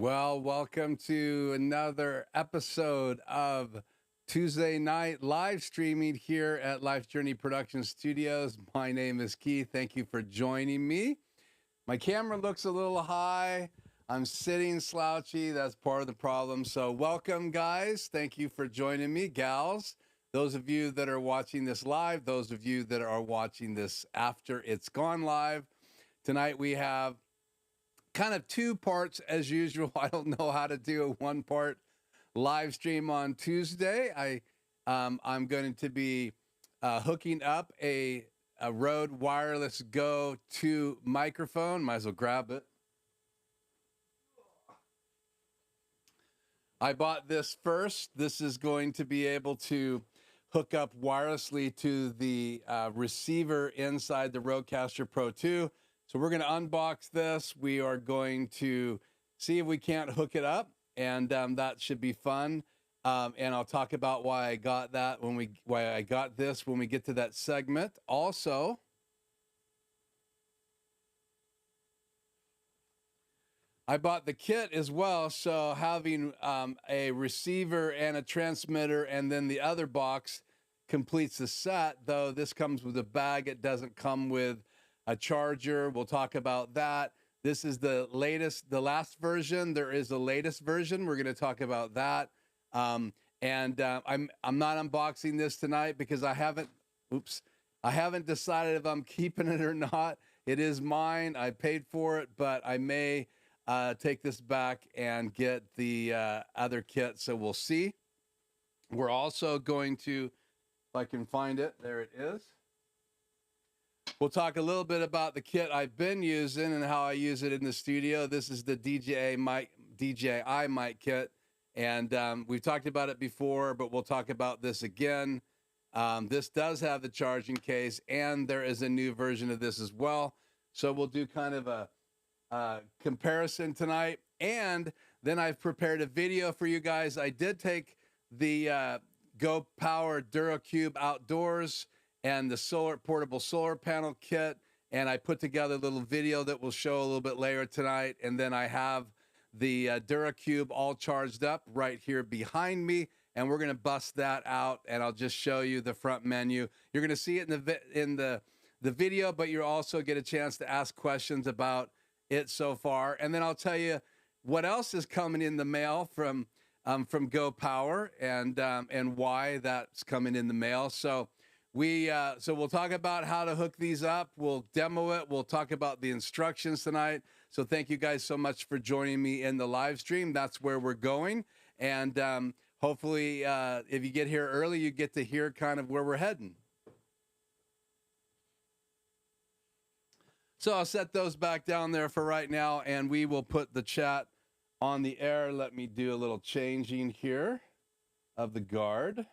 Well, welcome to another episode of Tuesday Night live streaming here at Life Journey Production Studios. My name is Keith. Thank you for joining me. My camera looks a little high. I'm sitting slouchy. That's part of the problem. So welcome, guys. Thank you for joining me, gals. Those of you that are watching this live, those of you that are watching this after it's gone live. Tonight we have kind of two parts as usual. I don't know how to do a one-part live stream on Tuesday. I'm going to be hooking up a Rode Wireless GO II microphone. Might as well grab it. I bought this first. This is going to be able to hook up wirelessly to the receiver inside the RodeCaster Pro II. So we're going to unbox this. We are going to see if we can't hook it up, and that should be fun. And I'll talk about why I got that why I got this when we get to that segment. Also, I bought the kit as well. So having a receiver and a transmitter, and then the other box completes the set. Though this comes with a bag, it doesn't come with a charger. We'll talk about that. This is the last version. There is a latest version. We're going to talk about that. I'm not unboxing this tonight because I haven't decided if I'm keeping it or not. It is mine. I paid for it, but I may take this back and get the other kit. So we'll see. We're also going to, if I can find it, there it is. We'll talk a little bit about the kit I've been using and how I use it in the studio. This is the DJI mic kit, and we've talked about it before, but we'll talk about this again. This does have the charging case, and there is a new version of this as well. So we'll do kind of a comparison tonight, and then I've prepared a video for you guys. I did take the Go Power DuraCube outdoors and the portable solar panel kit, and I put together a little video that we'll show a little bit later tonight. And then I have the DuraCube all charged up right here behind me, and we're gonna bust that out, and I'll just show you the front menu. You're gonna see it in the video, but you'll also get a chance to ask questions about it so far. And then I'll tell you what else is coming in the mail from Go Power, and why that's coming in the mail. So we'll talk about how to hook these up. We'll demo it. We'll talk about the instructions tonight. So thank you guys so much for joining me in the live stream. That's where we're going. And hopefully, if you get here early, you get to hear kind of where we're heading. So I'll set those back down there for right now, and we will put the chat on the air. Let me do a little changing here of the guard.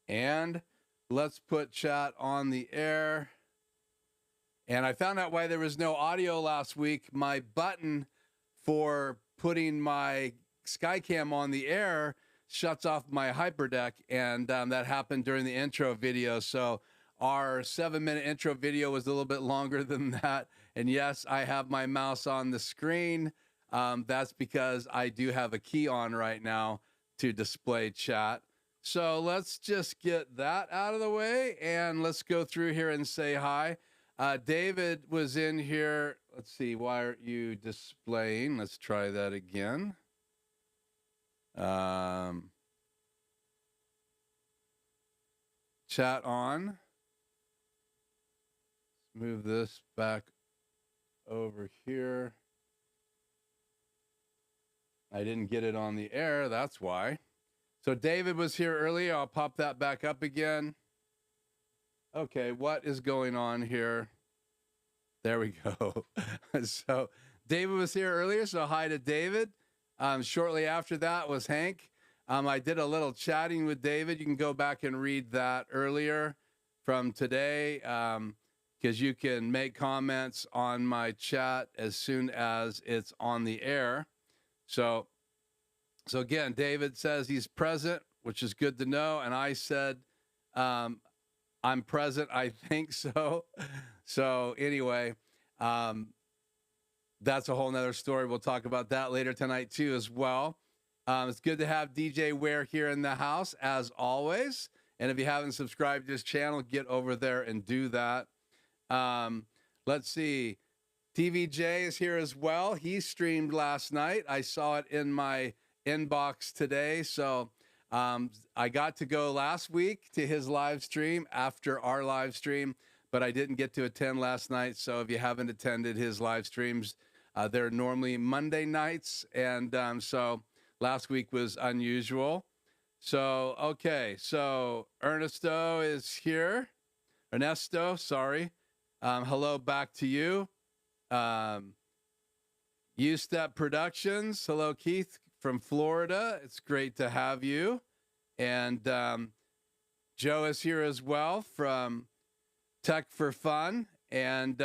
And let's put chat on the air. And I found out why there was no audio last week. My button for putting my Skycam on the air shuts off my hyperdeck, and that happened during the intro video. So our 7-minute intro video was a little bit longer than that. And yes, I have my mouse on the screen. That's because I do have a key on right now to display chat. So let's just get that out of the way, and let's go through here and say hi. David was in here. Let's see, why aren't you displaying? Let's try that again. Chat on. Let's move this back over here. I didn't get it on the air, that's why. So David was here earlier. I'll pop that back up again. Okay, what is going on here? There we go. So David was here earlier, so hi to David. Shortly after that was Hank. I did a little chatting with David. You can go back and read that earlier from today, because you can make comments on my chat as soon as it's on the air. So again, David says he's present, which is good to know. And I said, I'm present. I think so. So anyway, that's a whole nother story. We'll talk about that later tonight too as well. It's good to have DJ Ware here in the house as always. And if you haven't subscribed to this channel, get over there and do that. Let's see. TVJ is here as well. He streamed last night. I saw it in my inbox today. So I got to go last week to his live stream after our live stream, but I didn't get to attend last night. So if you haven't attended his live streams, they're normally Monday nights. And so last week was unusual. So, okay. So Ernesto is here. Ernesto, sorry. Hello back to you. U-Step Productions. Hello, Keith from Florida. It's great to have you. And Joe is here as well from Tech for Fun. And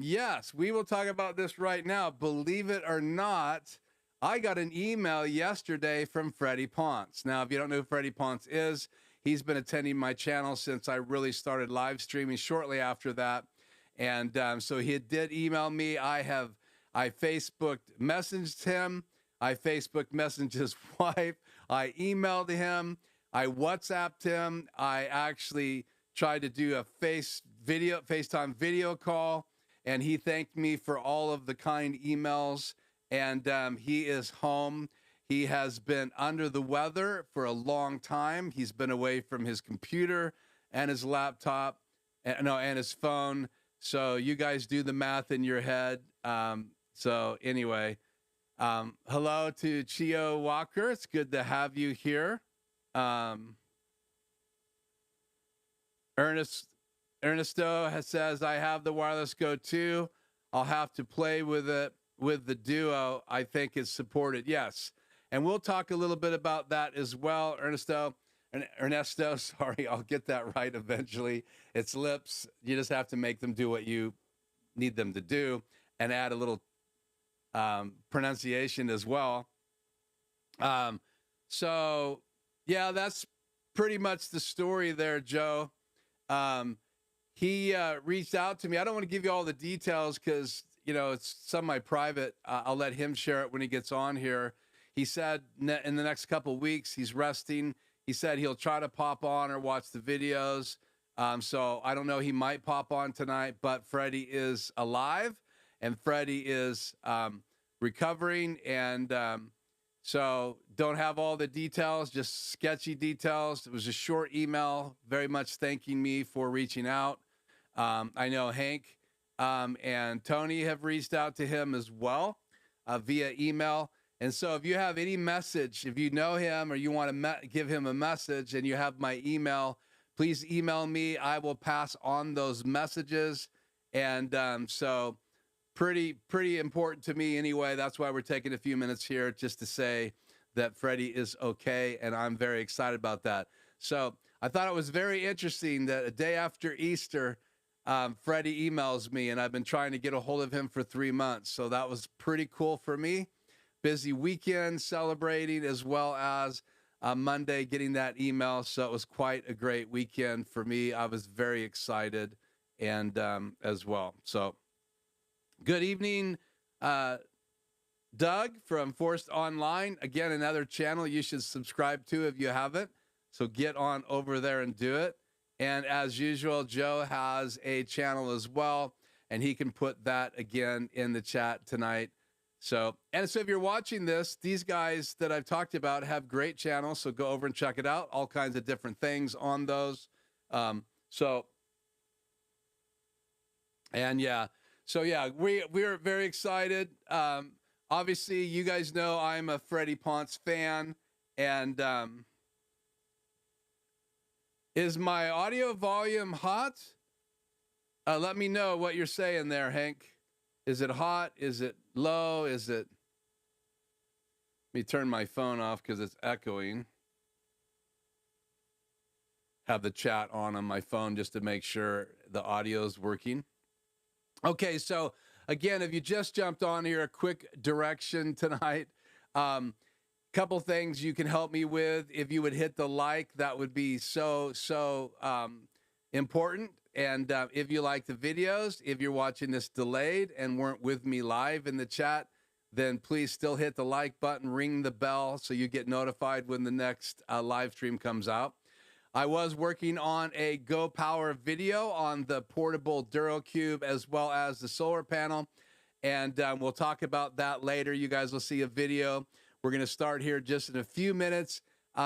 yes, we will talk about this right now. Believe it or not, I got an email yesterday from Freddie Ponce. Now, if you don't know who Freddie Ponce is, he's been attending my channel since I really started live streaming shortly after that. And so he did email me. I Facebook messaged him. I Facebook messaged his wife. I emailed him. I WhatsApped him. I actually tried to do a FaceTime video call, and he thanked me for all of the kind emails. And he is home. He has been under the weather for a long time. He's been away from his computer and his laptop, and his phone. So you guys do the math in your head. So anyway, hello to Chio Walker. It's good to have you here. Ernesto says, I have the Wireless GO II. I'll have to play with it with the Duo. I think it's supported. Yes. And we'll talk a little bit about that as well, Ernesto, sorry, I'll get that right eventually. It's lips. You just have to make them do what you need them to do and add a little pronunciation as well. So, yeah, that's pretty much the story there, Joe. He reached out to me. I don't want to give you all the details because, you know, it's semi-private. I'll let him share it when he gets on here. He said in the next couple of weeks, he's resting. He said he'll try to pop on or watch the videos. So I don't know. He might pop on tonight, but Freddie is alive and Freddie is recovering. And so don't have all the details, just sketchy details. It was a short email, very much thanking me for reaching out. I know Hank and Tony have reached out to him as well via email. And so if you have any message, if you know him or you want to give him a message and you have my email, please email me. I will pass on those messages. And so pretty important to me anyway. That's why we're taking a few minutes here just to say that Freddie is okay. And I'm very excited about that. So I thought it was very interesting that a day after Easter, Freddie emails me, and I've been trying to get a hold of him for 3 months. So that was pretty cool for me. Busy weekend celebrating as well as Monday getting that email. So it was quite a great weekend for me. I was very excited and as well. So good evening, Doug from Forced Online. Again, another channel you should subscribe to if you haven't. So get on over there and do it. And as usual, Joe has a channel as well, and he can put that again in the chat tonight. So if you're watching this, these guys that I've talked about have great channels. So go over and check it out. All kinds of different things on those. We are very excited. Obviously, you guys know I'm a Freddie Ponce fan, and is my audio volume hot? Let me know what you're saying there, Hank. Is it hot? Is it low? Is it? Let me turn my phone off because it's echoing. Have the chat on my phone just to make sure the audio is working. Okay, so again, if you just jumped on here, a quick direction tonight. Couple things you can help me with. If you would hit the like, that would be so important. And if you like the videos, if you're watching this delayed and weren't with me live in the chat, then please still hit the like button, ring the bell so you get notified when the next live stream comes out. I was working on a Go Power video on the portable DuraCube as well as the solar panel, and we'll talk about that later. You guys will see a video. We're going to start here just in a few minutes,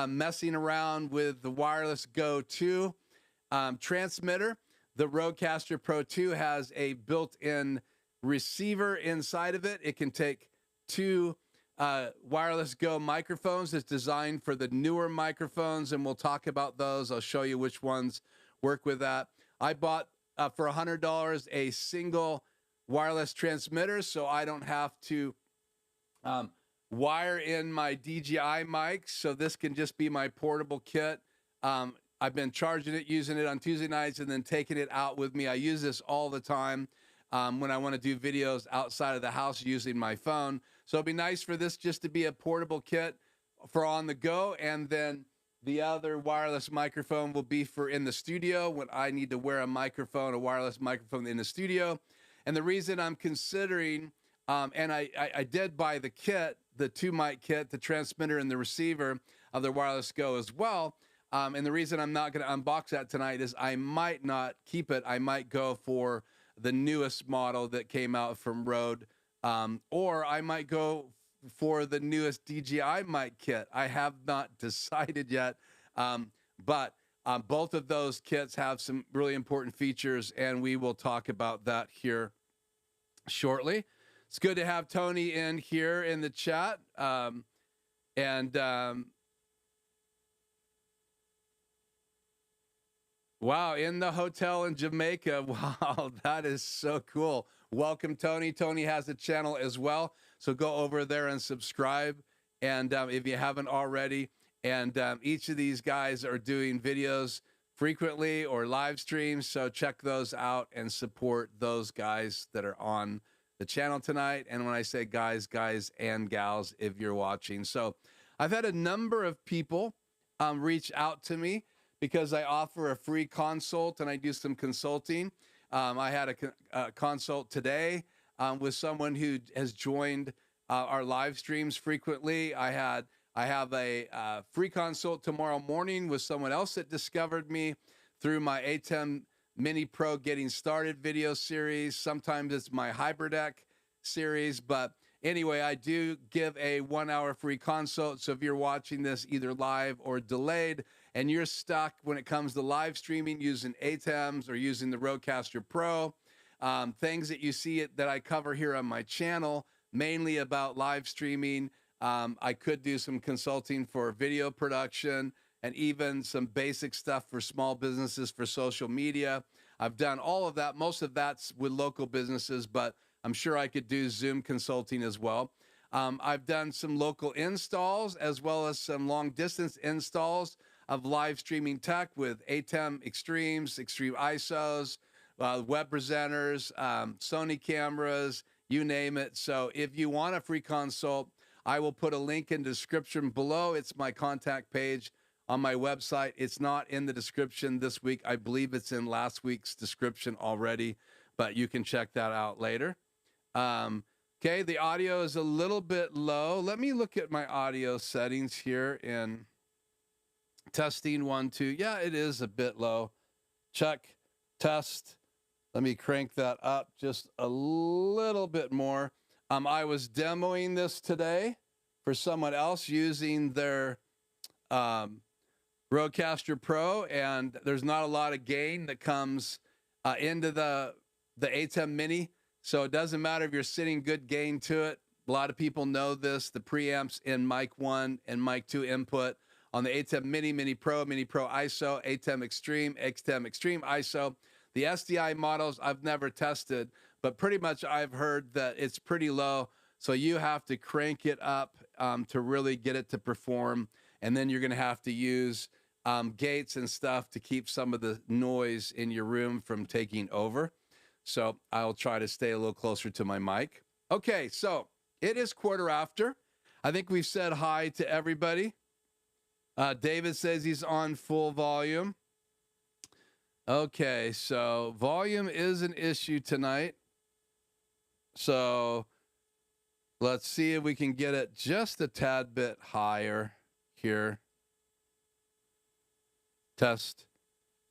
messing around with the Wireless GO II transmitter. The RodeCaster Pro II has a built-in receiver inside of it. It can take two wireless Go microphones. It's designed for the newer microphones, and we'll talk about those. I'll show you which ones work with that. I bought for $100 a single wireless transmitter, so I don't have to wire in my DJI mics. So this can just be my portable kit. I've been charging it, using it on Tuesday nights, and then taking it out with me. I use this all the time when I want to do videos outside of the house using my phone. So it'd be nice for this just to be a portable kit for on the go. And then the other wireless microphone will be for in the studio when I need to wear a microphone, a wireless microphone in the studio. And the reason I'm considering, and I did buy the kit, the 2-mic kit, the transmitter and the receiver of the Wireless Go as well. And the reason I'm not going to unbox that tonight is I might not keep it. I might go for the newest model that came out from Rode, or I might go for the newest DJI mic kit. I have not decided yet, but both of those kits have some really important features, and we will talk about that here shortly. It's good to have Tony in here in the chat. Wow, in the hotel in Jamaica. Wow, that is so cool. Welcome, Tony. Tony has a channel as well, so go over there and subscribe. And if you haven't already, and each of these guys are doing videos frequently or live streams, so check those out and support those guys that are on the channel tonight. And when I say guys, guys and gals, if you're watching. So I've had a number of people reach out to me because I offer a free consult and I do some consulting. I had a consult today with someone who has joined our live streams frequently. I have a free consult tomorrow morning with someone else that discovered me through my ATEM Mini Pro Getting Started video series. Sometimes it's my HybridX series, but anyway, I do give a 1-hour free consult. So if you're watching this either live or delayed and you're stuck when it comes to live streaming using ATEMs or using the RodeCaster Pro, things that you see that I cover here on my channel, mainly about live streaming. I could do some consulting for video production and even some basic stuff for small businesses for social media. I've done all of that. Most of that's with local businesses, but I'm sure I could do Zoom consulting as well. I've done some local installs as well as some long distance installs of live streaming tech with ATEM Extremes, Extreme ISOs, web presenters, Sony cameras, you name it. So if you want a free consult, I will put a link in the description below. It's my contact page on my website. It's not in the description this week. I believe it's in last week's description already, but you can check that out later. Okay, the audio is a little bit low. Let me look at my audio settings here in testing 1, 2. Yeah, it is a bit low. Check, test. Let me crank that up just a little bit more. I was demoing this today for someone else using their RodeCaster Pro, and there's not a lot of gain that comes into the ATEM Mini. So it doesn't matter if you're sitting good gain to it. A lot of people know this. The preamps in mic 1 and mic 2 input on the ATEM Mini Pro ISO, ATEM Extreme ISO. The SDI models I've never tested, but pretty much I've heard that it's pretty low. So you have to crank it up to really get it to perform. And then you're going to have to use gates and stuff to keep some of the noise in your room from taking over. So I'll try to stay a little closer to my mic. Okay, so it is 1:15. I think we've said hi to everybody. David says he's on full volume. Okay, so volume is an issue tonight. So let's see if we can get it just a tad bit higher here. Test,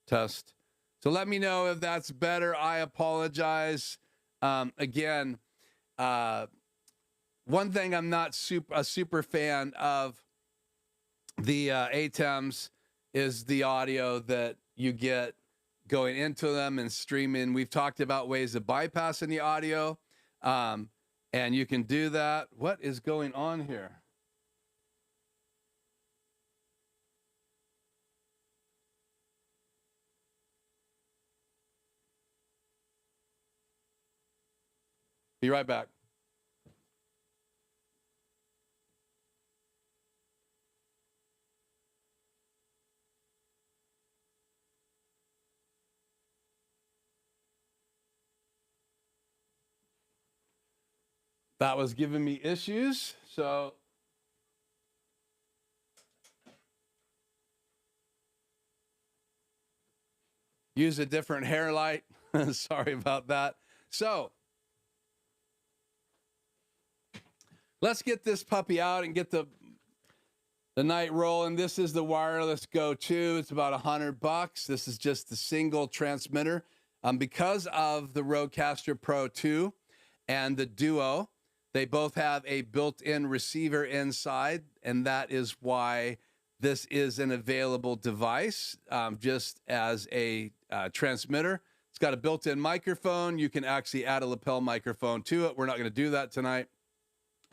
test. So let me know if that's better. I apologize. Again, one thing I'm not a super fan of the ATEMs is the audio that you get going into them and streaming. We've talked about ways of bypassing the audio, and you can do that. What is going on here? Be right back. That was giving me issues, so use a different hair light. Sorry about that. So let's get this puppy out and get the night rolling. This is the Wireless GO II. It's about $100. This is just the single transmitter. Because of the RodeCaster Pro II and the Duo, they both have a built-in receiver inside, and that is why this is an available device just as a transmitter. It's got a built-in microphone. You can actually add a lapel microphone to it. We're not going to do that tonight.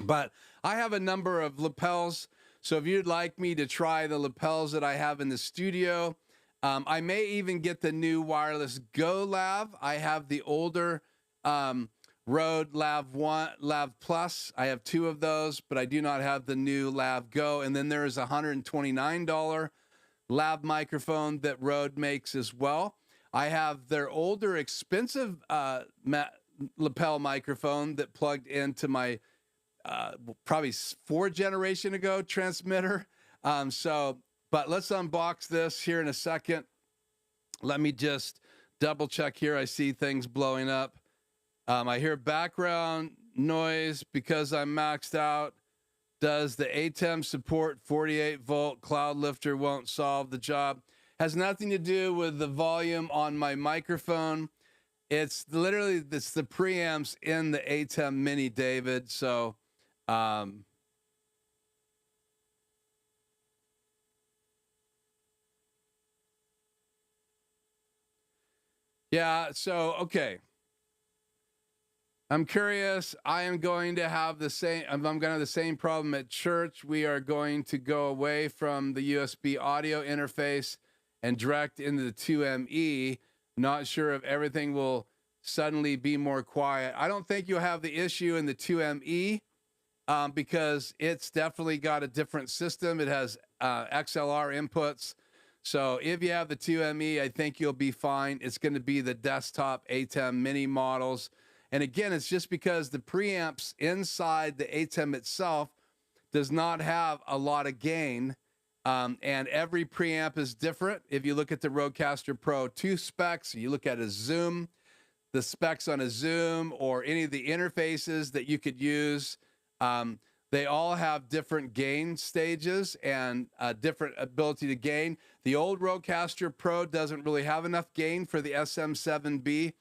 But I have a number of lapels, so if you'd like me to try the lapels that I have in the studio, I may even get the new Wireless GO Lave. I have the older Rode Lave Plus. I have two of those, but I do not have the new Lave Go. And then there is a $129 Lave microphone that Rode makes as well. I have their older, expensive lapel microphone that plugged into my probably 4 generation ago transmitter. But let's unbox this here in a second. Let me just double check here. I see things blowing up. I hear background noise because I'm maxed out. Does the ATEM support 48 volt cloud lifter? Won't solve the job. Has nothing to do with the volume on my microphone. It's literally, it's the preamps in the ATEM Mini, David. So, yeah, so, okay. I'm curious. I am going to have the same, I'm going to have the same problem at church. We are going to go away from the USB audio interface and direct into the 2ME. Not sure if everything will suddenly be more quiet. I don't think you'll have the issue in the 2ME because it's definitely got a different system. It has XLR inputs. So if you have the 2ME, I think you'll be fine. It's going to be the desktop ATEM Mini models. And again, it's just because the preamps inside the ATEM itself does not have a lot of gain. And every preamp is different. If you look at the RodeCaster Pro II specs, you look at a Zoom, the specs on a Zoom, or any of the interfaces that you could use, they all have different gain stages and different ability to gain. The old RodeCaster Pro doesn't really have enough gain for the SM7B,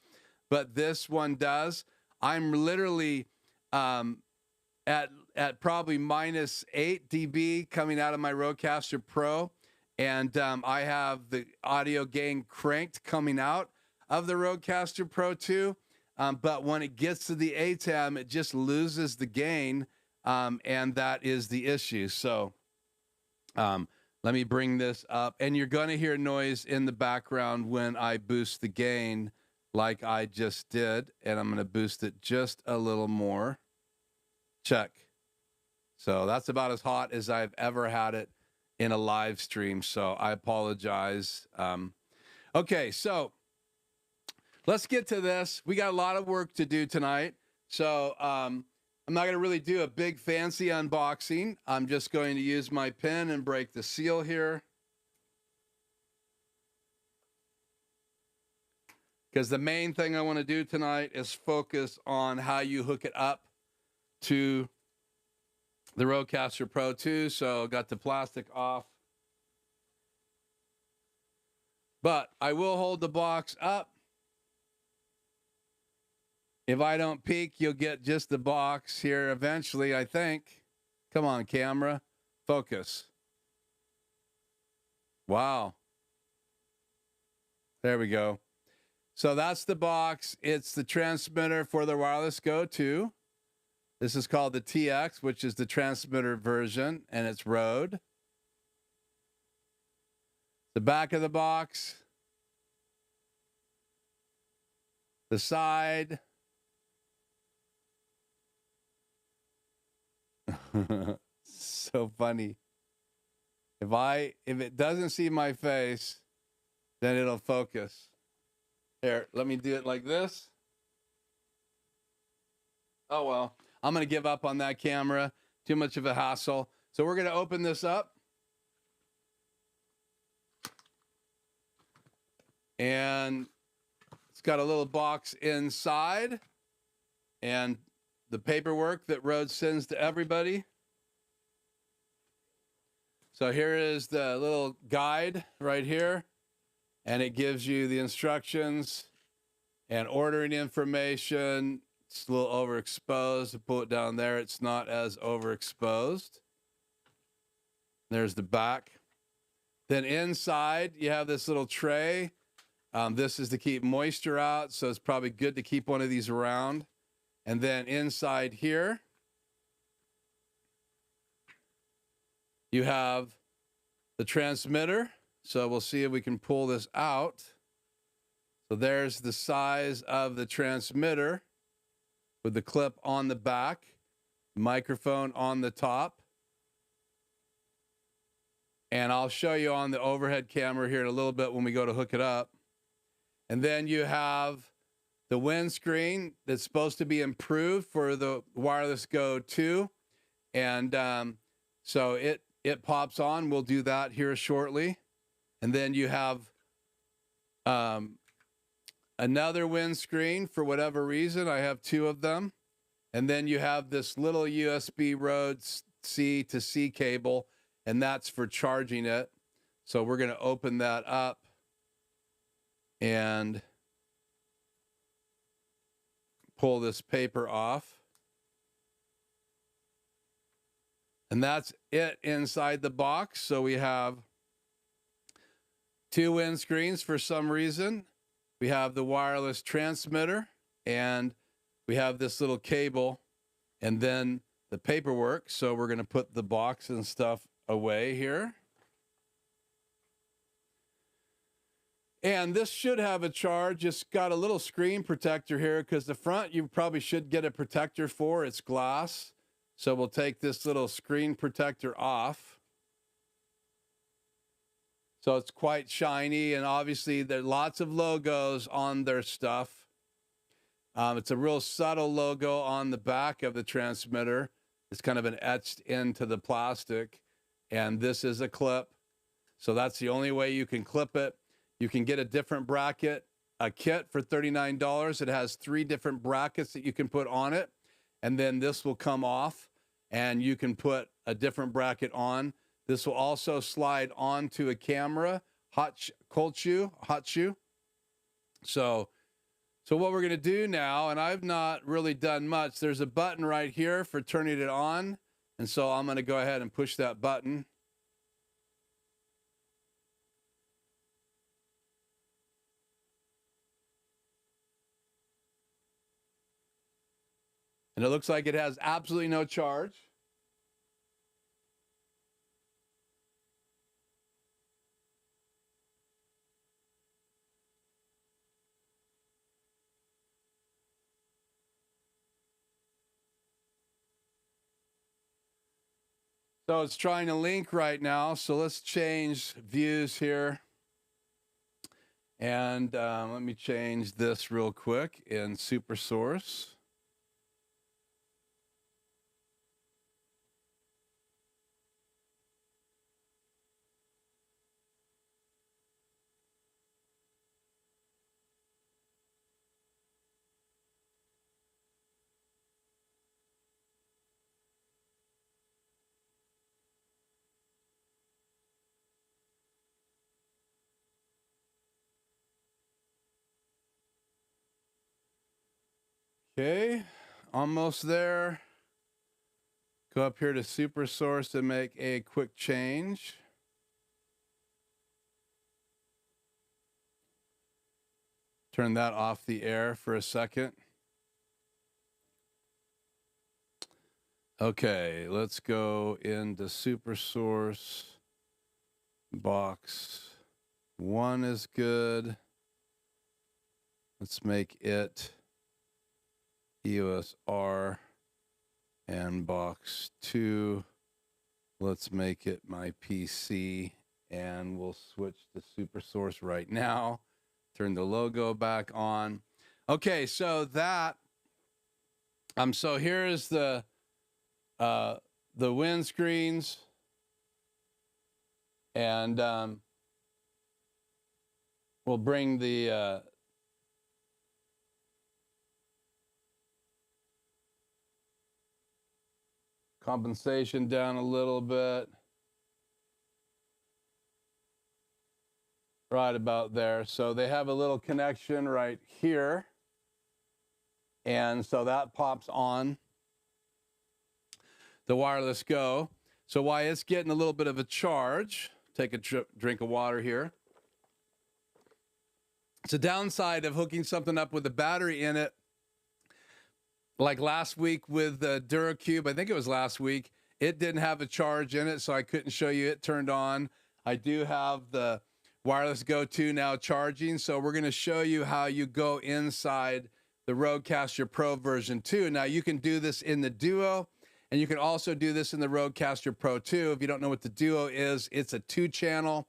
but this one does. I'm literally at probably -8 dB coming out of my RodeCaster Pro, and I have the audio gain cranked coming out of the RodeCaster Pro II, but when it gets to the ATEM, it just loses the gain, and that is the issue. So let me bring this up, and you're going to hear noise in the background when I boost the gain like I just did, and I'm going to boost it just a little more. Check. So that's about as hot as I've ever had it in a live stream, so I apologize. Okay, so let's get to this. We got a lot of work to do tonight, so I'm not going to really do a big fancy unboxing. I'm just going to use my pen and break the seal here. because the main thing I want to do tonight is focus on how you hook it up to the RodeCaster Pro II. So got the plastic off. But I will hold the box up. If I don't peek, you'll get just the box here eventually, I think. Come on, camera. Focus. Wow. There we go. So that's the box. It's the transmitter for the Wireless GO II. This is called the TX, which is the transmitter version, and it's Rode. The back of the box. The side. So funny. If it doesn't see my face, then it'll focus. Here, let me do it like this. Oh well, I'm gonna give up on that camera. Too much of a hassle. So we're gonna open this up. And it's got a little box inside and the paperwork that Rode sends to everybody. So here is the little guide right here, and it gives you the instructions and ordering information. It's a little overexposed. To pull it down there, it's not as overexposed. There's the back. Then inside, you have this little tray. This is to keep moisture out, so it's probably good to keep one of these around. And then inside here, you have the transmitter. So we'll see if we can pull this out. So there's the size of the transmitter with the clip on the back, microphone on the top. And I'll show you on the overhead camera here in a little bit when we go to hook it up. And then you have the windscreen that's supposed to be improved for the Wireless GO II. And so it pops on. We'll do that here shortly. And then you have another windscreen for whatever reason. I have two of them. And then you have this little USB Rode C to C cable, and that's for charging it. So we're going to open that up and pull this paper off. And that's it inside the box. So we have two windscreens for some reason. We have the wireless transmitter, and we have this little cable, and then the paperwork. So we're going to put the box and stuff away here. And this should have a charge. It's got a little screen protector here because the front you probably should get a protector for. It's glass. So we'll take this little screen protector off. So it's quite shiny, and obviously there are lots of logos on their stuff. It's a real subtle logo on the back of the transmitter. It's kind of an etched into the plastic, and this is a clip. So that's the only way you can clip it. You can get a different bracket, a kit for $39. It has 3 different brackets that you can put on it, and then this will come off, and you can put a different bracket on. This will also slide onto a camera, hot shoe. So what we're going to do now, and I've not really done much, there's a button right here for turning it on. And so I'm going to go ahead and push that button. And it looks like it has absolutely no charge. So it's trying to link right now. So let's change views here. And let me change this real quick in Super Source. Okay, almost there. Go up here to Super Source to make a quick change. Turn that off the air for a second. Okay, let's go into Super Source. Box 1 is good. Let's make it EOS R. And box 2, let's make it my PC, and we'll switch to Super Source right now. Turn the logo back on. Okay, so that so here's the windscreens, and we'll bring the compensation down a little bit. Right about there. So they have a little connection right here. And so that pops on the Wireless Go. So while it's getting a little bit of a charge, take a drink of water here. It's a downside of hooking something up with a battery in it. Like last week with the DuraCube, I think it was last week, it didn't have a charge in it, so I couldn't show you it turned on. I do have the Wireless GO II now charging, so we're going to show you how you go inside the RodeCaster Pro version 2. Now, you can do this in the Duo, and you can also do this in the RodeCaster Pro II. If you don't know what the Duo is, it's a 2-channel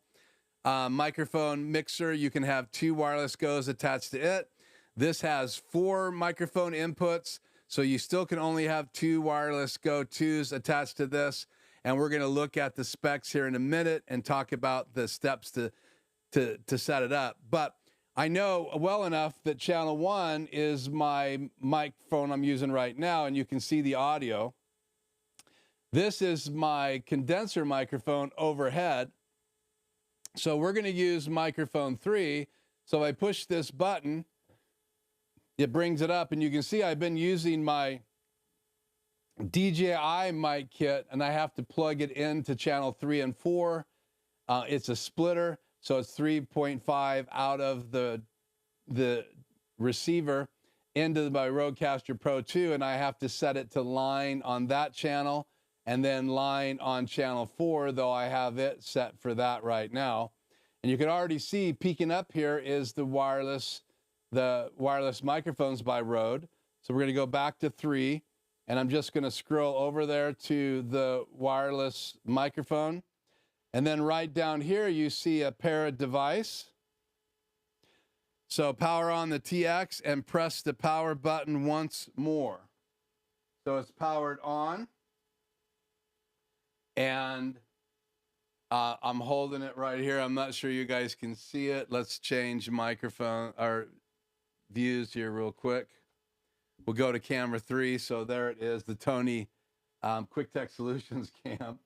microphone mixer. You can have 2 wireless GOs attached to it. This has 4 microphone inputs, so you still can only have 2 wireless GO IIs attached to this. And we're going to look at the specs here in a minute and talk about the steps to set it up. But I know well enough that channel 1 is my microphone I'm using right now, and you can see the audio. This is my condenser microphone overhead. So we're going to use microphone 3. So if I push this button, it brings it up, and you can see I've been using my DJI mic kit, and I have to plug it into channel 3 and 4. It's a splitter, so it's 3.5 out of the receiver into my RodeCaster Pro II, and I have to set it to line on that channel and then line on channel 4, though I have it set for that right now. And you can already see peeking up here is the wireless microphones by Rode. So we're going to go back to 3, and I'm just going to scroll over there to the wireless microphone. And then right down here, you see a para device. So power on the TX and press the power button once more. So it's powered on. And I'm holding it right here. I'm not sure you guys can see it. Let's change microphone or views here real quick. We'll go to camera 3. So there it is, the Tony Quick Tech Solutions cam,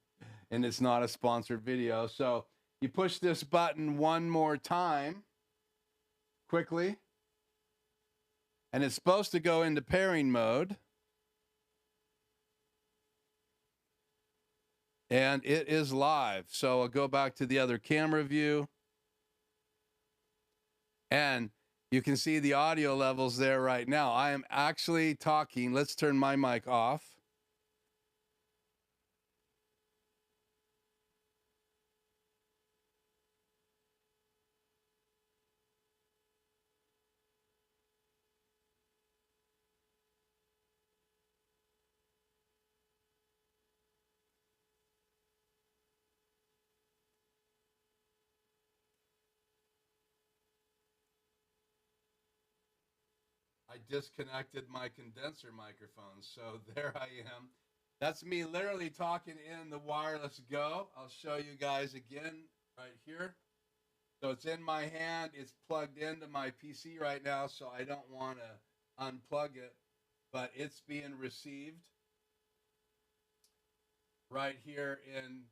and it's not a sponsored video. So you push this button one more time quickly, and it's supposed to go into pairing mode. And it is live. So I'll go back to the other camera view. And you can see the audio levels there right now. I am actually talking. Let's turn my mic off. I disconnected my condenser microphone, so there I am. That's me literally talking in the Wireless Go. I'll show you guys again right here. So it's in my hand. It's plugged into my PC right now, so I don't want to unplug it, but it's being received right here in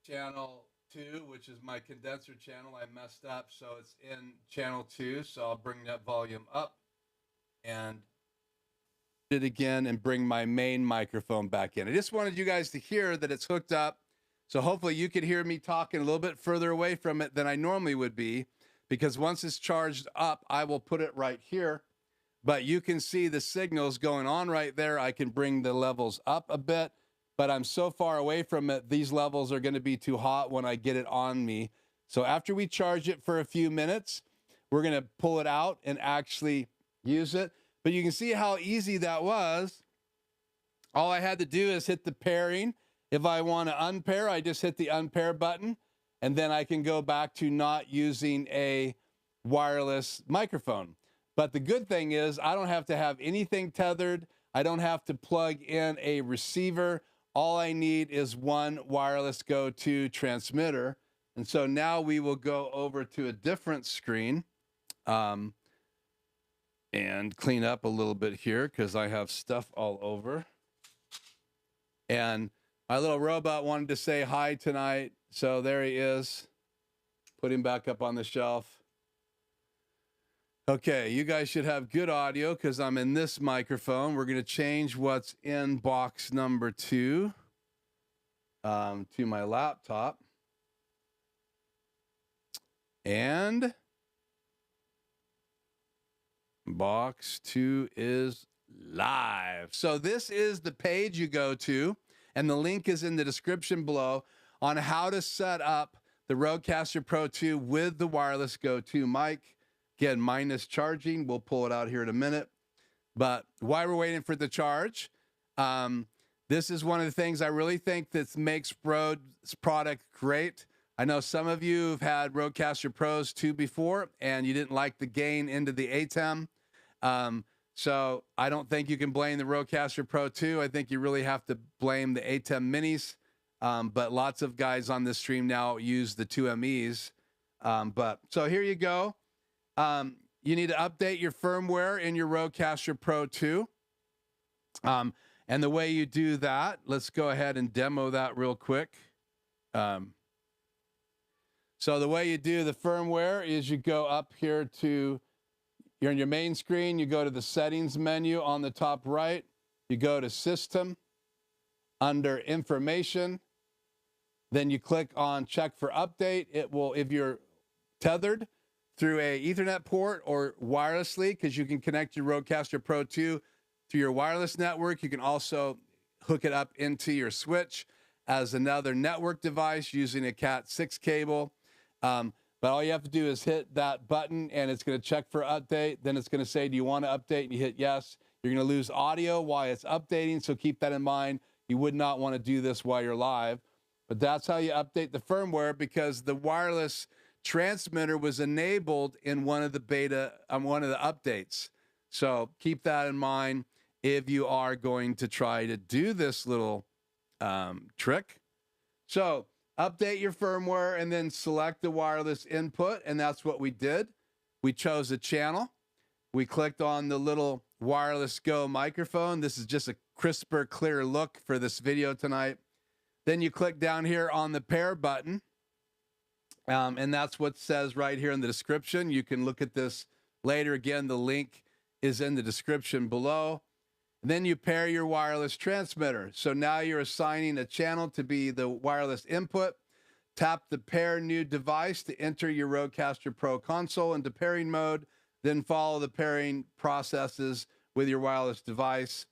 channel 2, which is my condenser channel. I messed up, so it's in channel 2, so I'll bring that volume up. And it again and bring my main microphone back in. I just wanted you guys to hear that it's hooked up. So hopefully you could hear me talking a little bit further away from it than I normally would be, because once it's charged up, I will put it right here. But you can see the signals going on right there. I can bring the levels up a bit, but I'm so far away from it, these levels are going to be too hot when I get it on me. So after we charge it for a few minutes, we're going to pull it out and actually use it. But you can see how easy that was. All I had to do is hit the pairing. If I want to unpair, I just hit the unpair button, and then I can go back to not using a wireless microphone. But the good thing is I don't have to have anything tethered. I don't have to plug in a receiver. All I need is one Wireless GO II transmitter. And so now we will go over to a different screen and clean up a little bit here because I have stuff all over. And my little robot wanted to say hi tonight. So there he is. Put him back up on the shelf. Okay, you guys should have good audio because I'm in this microphone. We're going to change what's in box number 2 to my laptop. And box 2 is live. So this is the page you go to, and the link is in the description below on how to set up the RodeCaster Pro II with the Wireless GO II mic. Again, minus charging. We'll pull it out here in a minute. But while we're waiting for the charge, this is one of the things I really think that makes Rode's product great. I know some of you have had RodeCaster Pros II before, and you didn't like the gain into the ATEM. So I don't think you can blame the RodeCaster Pro II. I think you really have to blame the ATEM minis. But lots of guys on this stream now use the 2MEs. So here you go. You need to update your firmware in your RodeCaster Pro II. And the way you do that, let's go ahead and demo that real quick. So the way you do the firmware is you go up here to, you're on your main screen, you go to the settings menu on the top right, you go to System, under Information, then you click on Check for Update. It will, if you're tethered through a Ethernet port or wirelessly, because you can connect your RodeCaster Pro II to your wireless network, you can also hook it up into your switch as another network device using a Cat6 cable. But all you have to do is hit that button and it's going to check for update. Then it's going to say, do you want to update? And you hit yes. You're going to lose audio while it's updating. So keep that in mind. You would not want to do this while you're live, but that's how you update the firmware, because the wireless transmitter was enabled in one of the beta, one of the updates. So keep that in mind if you are going to try to do this little trick. So update your firmware and then select the wireless input. And that's what we did. We chose a channel. We clicked on the little Wireless Go microphone. This is just a crisper, clear look for this video tonight. Then you click down here on the pair button. And that's what it says right here in the description. You can look at this later. Again, the link is in the description below. And then you pair your wireless transmitter. So now you're assigning a channel to be the wireless input. Tap the pair new device to enter your RodeCaster Pro console into pairing mode. Then follow the pairing processes with your wireless device.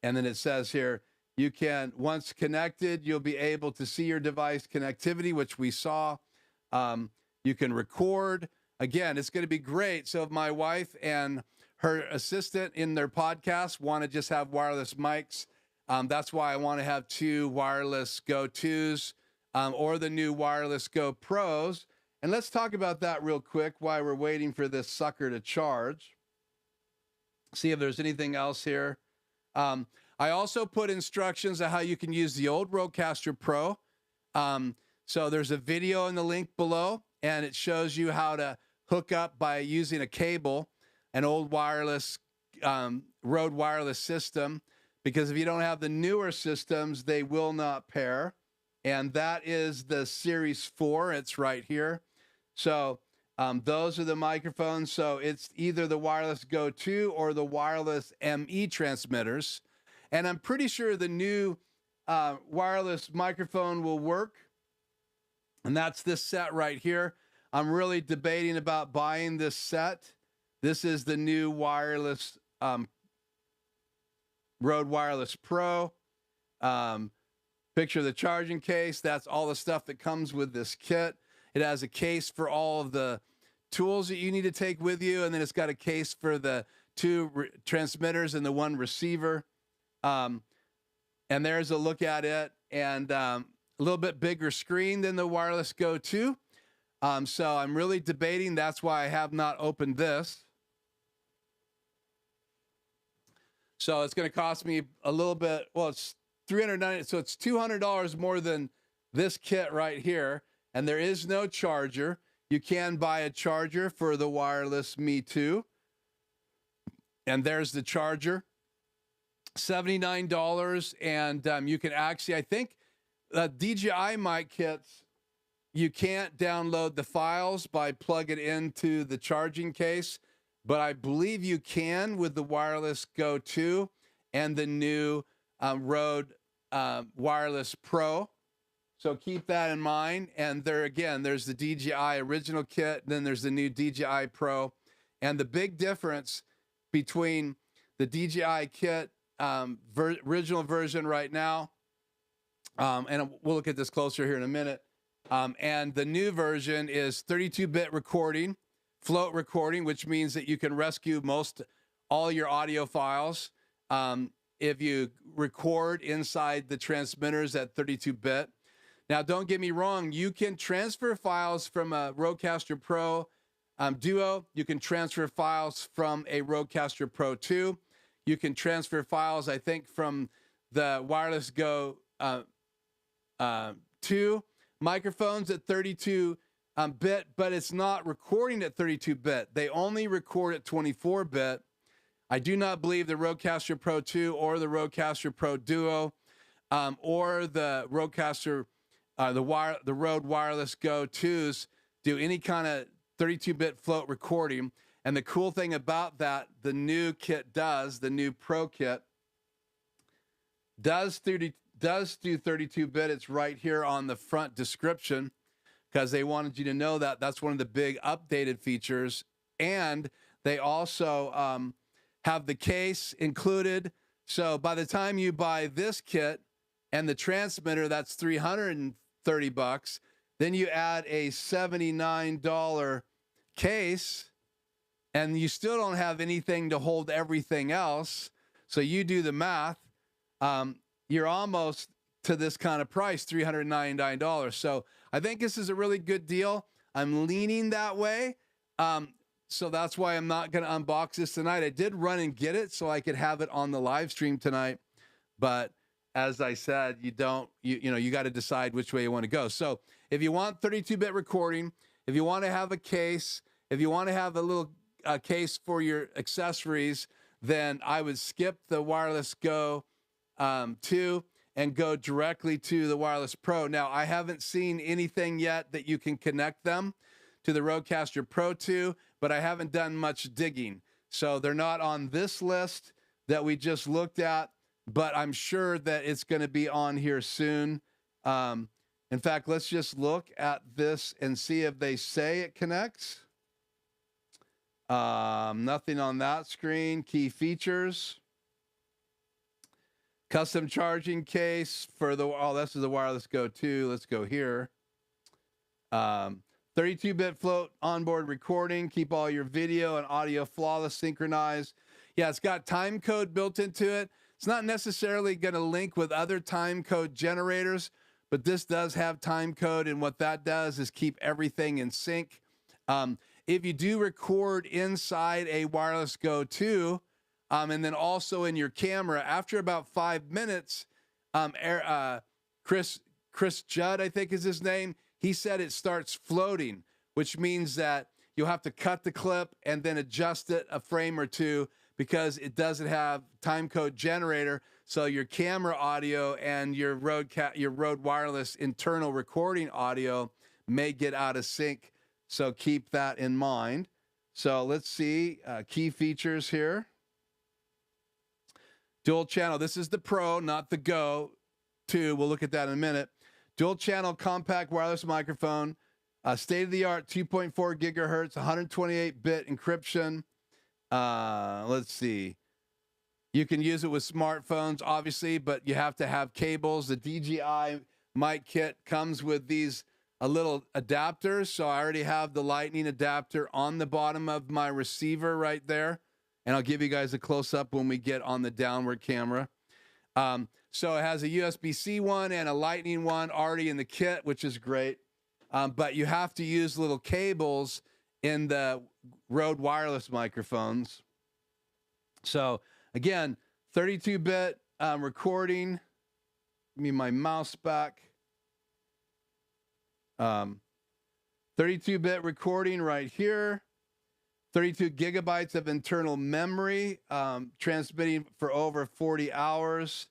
And then it says here, you can, once connected, you'll be able to see your device connectivity, which we saw. You can record. Again, it's going to be great. So if my wife and her assistant in their podcast want to just have wireless mics, that's why I want to have 2 wireless GO IIs or the new Wireless GO Pros. And let's talk about that real quick while we're waiting for this sucker to charge. See if there's anything else here. I also put instructions on how you can use the old RodeCaster Pro. So there's a video in the link below, and it shows you how to hook up by using a cable, an old wireless Rode wireless system, because if you don't have the newer systems, they will not pair. And that is the Series 4. It's right here. So Those are the microphones. So it's either the Wireless Go II or the Wireless ME transmitters. And I'm pretty sure the new wireless microphone will work. And that's this set right here. I'm really debating about buying this set. This is the new wireless Rode Wireless Pro. Picture of the charging case. That's all the stuff that comes with this kit. It has a case for all of the tools that you need to take with you, and then it's got a case for the two transmitters and the one receiver. And there's a look at it, and a little bit bigger screen than the Wireless Go II. So I'm really debating. That's why I have not opened this. So it's going to cost me a little bit. Well, it's $390, so it's $200 more than this kit right here. And there is no charger. You can buy a charger for the Wireless Me 2. And there's the charger, $79. And you can actually, I think, DJI mic kits, you can't download the files by plugging it into the charging case, but I believe you can with the Wireless Go II and the new Rode Wireless Pro. So keep that in mind. And there again, there's the DJI original kit, then there's the new DJI Pro. And the big difference between the DJI kit original version right now, and we'll look at this closer here in a minute, and the new version is 32-bit recording, float recording, which means that you can rescue all your audio files if you record inside the transmitters at 32-bit. Now, don't get me wrong, you can transfer files from a RodeCaster Pro Duo. You can transfer files from a RodeCaster Pro II. You can transfer files, I think, from the Wireless Go II microphones at 32-bit, but it's not recording at 32-bit. They only record at 24-bit. I do not believe the RodeCaster Pro II or the RodeCaster Pro Duo or the RodeCaster the Rode Wireless Go IIs do any kind of 32-bit float recording. And the cool thing about that, the new kit does, the new Pro kit, does do 32-bit. It's right here on the front description because they wanted you to know that. That's one of the big updated features. And they also have the case included. So by the time you buy this kit and the transmitter, that's $330. Then you add a $79 case, and you still don't have anything to hold everything else. So you do the math. You're almost to this kind of price, $399. So I think this is a really good deal. I'm leaning that way. So that's why I'm not going to unbox this tonight. I did run and get it so I could have it on the live stream tonight. But as I said, you got to decide which way you want to go. So if you want 32-bit recording, if you want to have a case, if you want to have a little case for your accessories, then I would skip the Wireless Go II and go directly to the Wireless Pro. Now, I haven't seen anything yet that you can connect them to the RodeCaster Pro II, but I haven't done much digging. So they're not on this list that we just looked at, but I'm sure that it's going to be on here soon. In fact, let's just look at this and see if they say it connects. Nothing on that screen. Key features. Custom charging case for the, this is the Wireless Go II. Let's go here. 32-bit float onboard recording. Keep all your video and audio flawless, synchronized. Yeah, it's got time code built into it. It's not necessarily going to link with other time code generators, but this does have time code, and what that does is keep everything in sync. If you do record inside a Wireless Go II, and then also in your camera, after about 5 minutes, Chris Judd, I think is his name, he said it starts floating, which means that you'll have to cut the clip and then adjust it a frame or two because it doesn't have time code generator. So your camera audio and your Rode Wireless internal recording audio may get out of sync. So keep that in mind. So let's see key features here. Dual channel. This is the Pro, not the Go II. We'll look at that in a minute. Dual channel compact wireless microphone. State-of-the-art 2.4 gigahertz, 128-bit encryption. Let's see. You can use it with smartphones, obviously, but you have to have cables. The DJI mic kit comes with these little adapters. So I already have the lightning adapter on the bottom of my receiver right there. And I'll give you guys a close-up when we get on the downward camera. So it has a USB-C one and a lightning one already in the kit, which is great. But you have to use little cables in the Rode wireless microphones. So again, 32-bit recording. Give me my mouse back. 32-bit recording right here. 32 gigabytes of internal memory, transmitting for over 40 hours.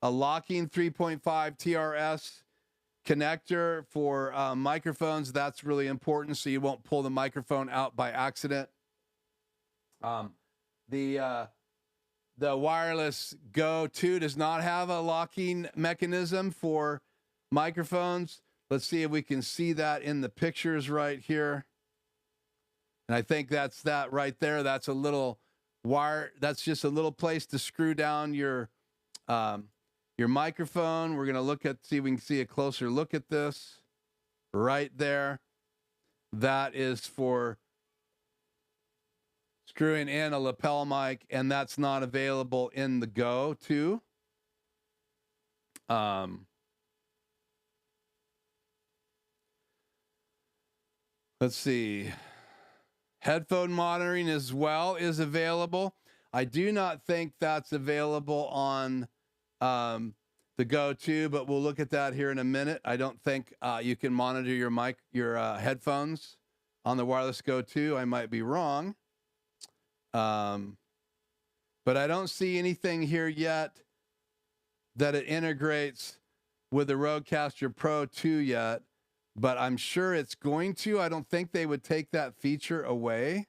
A locking 3.5 TRS connector for microphones. That's really important so you won't pull the microphone out by accident. The Wireless GO II does not have a locking mechanism for microphones. Let's see if we can see that in the pictures right here. And I think that's that right there. That's a little wire. That's just a little place to screw down your microphone. We're going to look at, see if we can see a closer look at this right there. That is for screwing in a lapel mic, and that's not available in the Go II. Let's see. Headphone monitoring as well is available. I do not think that's available on the Go II, but we'll look at that here in a minute. I don't think you can monitor your headphones on the Wireless GO II. I might be wrong. But I don't see anything here yet that it integrates with the RodeCaster Pro II yet. But I'm sure it's going to. I don't think they would take that feature away.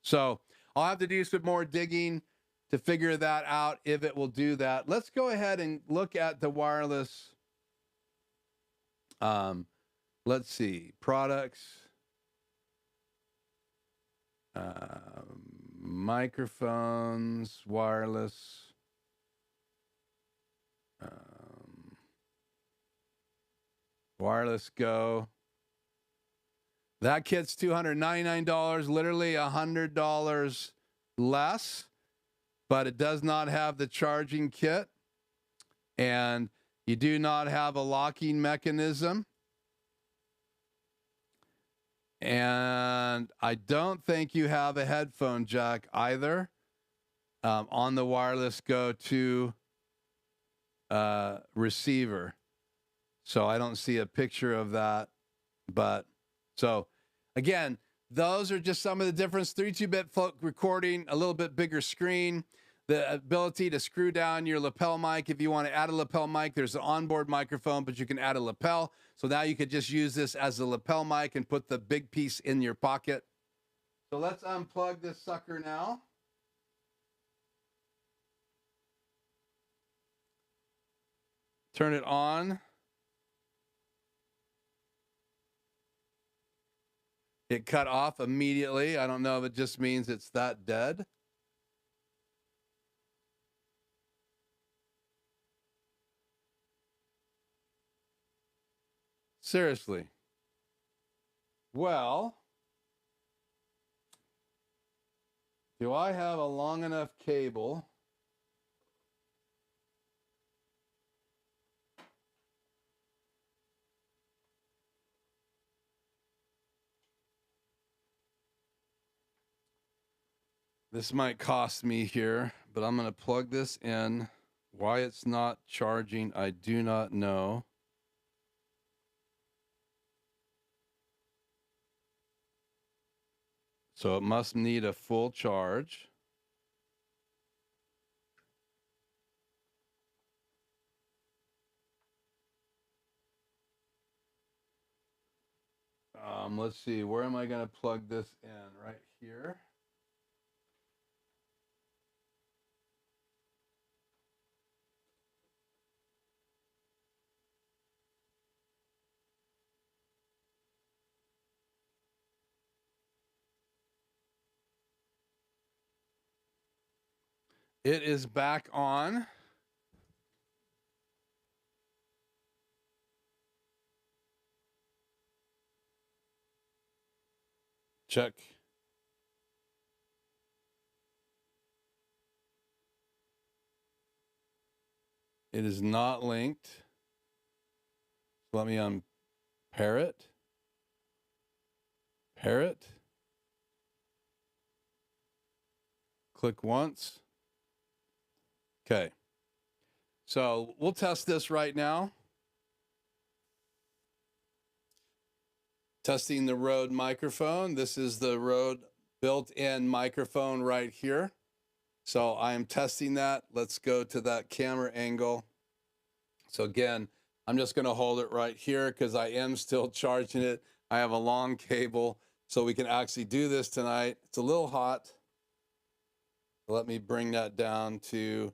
So I'll have to do some more digging to figure that out if it will do that. Let's go ahead and look at the wireless. Let's see. Products. Microphones. Wireless. Wireless Go. That kit's $299, literally $100 less, but it does not have the charging kit, and you do not have a locking mechanism. And I don't think you have a headphone jack either on the Wireless GO II receiver. So I don't see a picture of that. But so again, those are just some of the difference. 32-bit recording, a little bit bigger screen, the ability to screw down your lapel mic. If you want to add a lapel mic, there's an onboard microphone, but you can add a lapel. So now you could just use this as a lapel mic and put the big piece in your pocket. So let's unplug this sucker now. Turn it on. It cut off immediately. I don't know if it just means it's that dead. Seriously. Well, do I have a long enough cable? This might cost me here, but I'm going to plug this in. Why it's not charging, I do not know. So it must need a full charge. Let's see, where am I going to plug this in? Right here. It is back on. Check. It is not linked. Let me unpair it. Pair it. Click once. Okay. So we'll test this right now. Testing the Rode microphone. This is the Rode built-in microphone right here. So I am testing that. Let's go to that camera angle. So again, I'm just going to hold it right here because I am still charging it. I have a long cable, so we can actually do this tonight. It's a little hot. Let me bring that down to,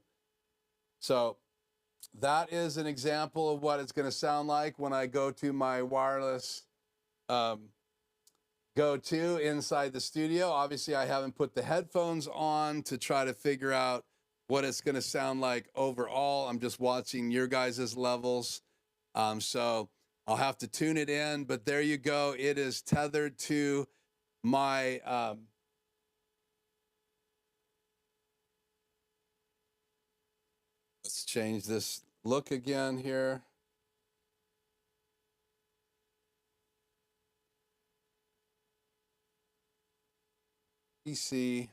so that is an example of what it's going to sound like when I go to my wireless Go II inside the studio. Obviously, I haven't put the headphones on to try to figure out what it's going to sound like overall. I'm just watching your guys' levels. So I'll have to tune it in, but there you go. It is tethered to my let's change this look again here. PC.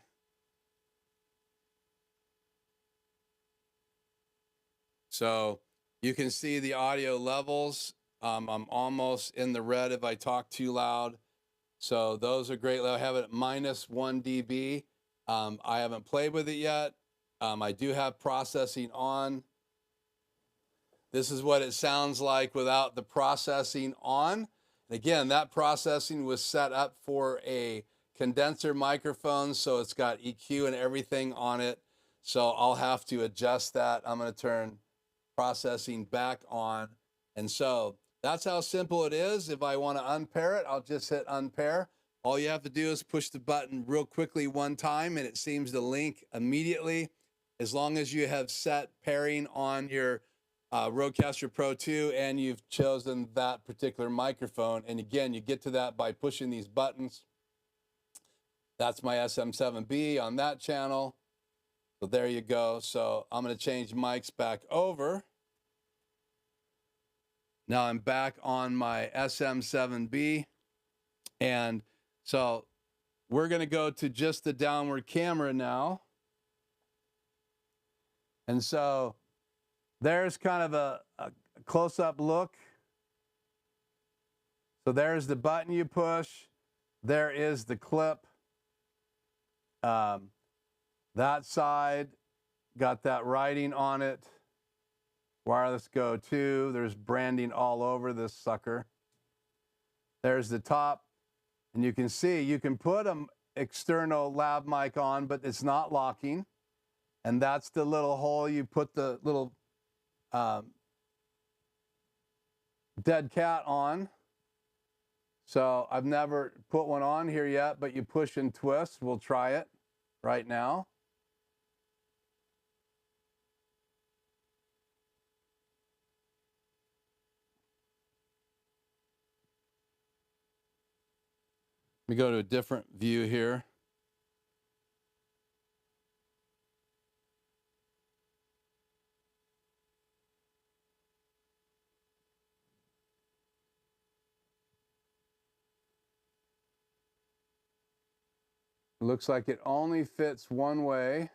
So you can see the audio levels. I'm almost in the red if I talk too loud. So those are great. I have it at -1 dB. I haven't played with it yet. I do have processing on. This is what it sounds like without the processing on. And again, that processing was set up for a condenser microphone, so it's got EQ and everything on it. So I'll have to adjust that. I'm going to turn processing back on. And so that's how simple it is. If I want to unpair it, I'll just hit unpair. All you have to do is push the button real quickly one time, and it seems to link immediately. As long as you have set pairing on your RodeCaster Pro II and you've chosen that particular microphone. And again, you get to that by pushing these buttons. That's my SM7B on that channel. So there you go. So I'm going to change mics back over. Now I'm back on my SM7B. And so we're going to go to just the downward camera now. And so there's kind of a close-up look. So there's the button you push. There is the clip. That side got that writing on it. Wireless GO II. There's branding all over this sucker. There's the top. And you can see you can put an external lav mic on, but it's not locking. And that's the little hole you put the little dead cat on. So I've never put one on here yet, but you push and twist. We'll try it right now. Let me go to a different view here. It looks like it only fits one way.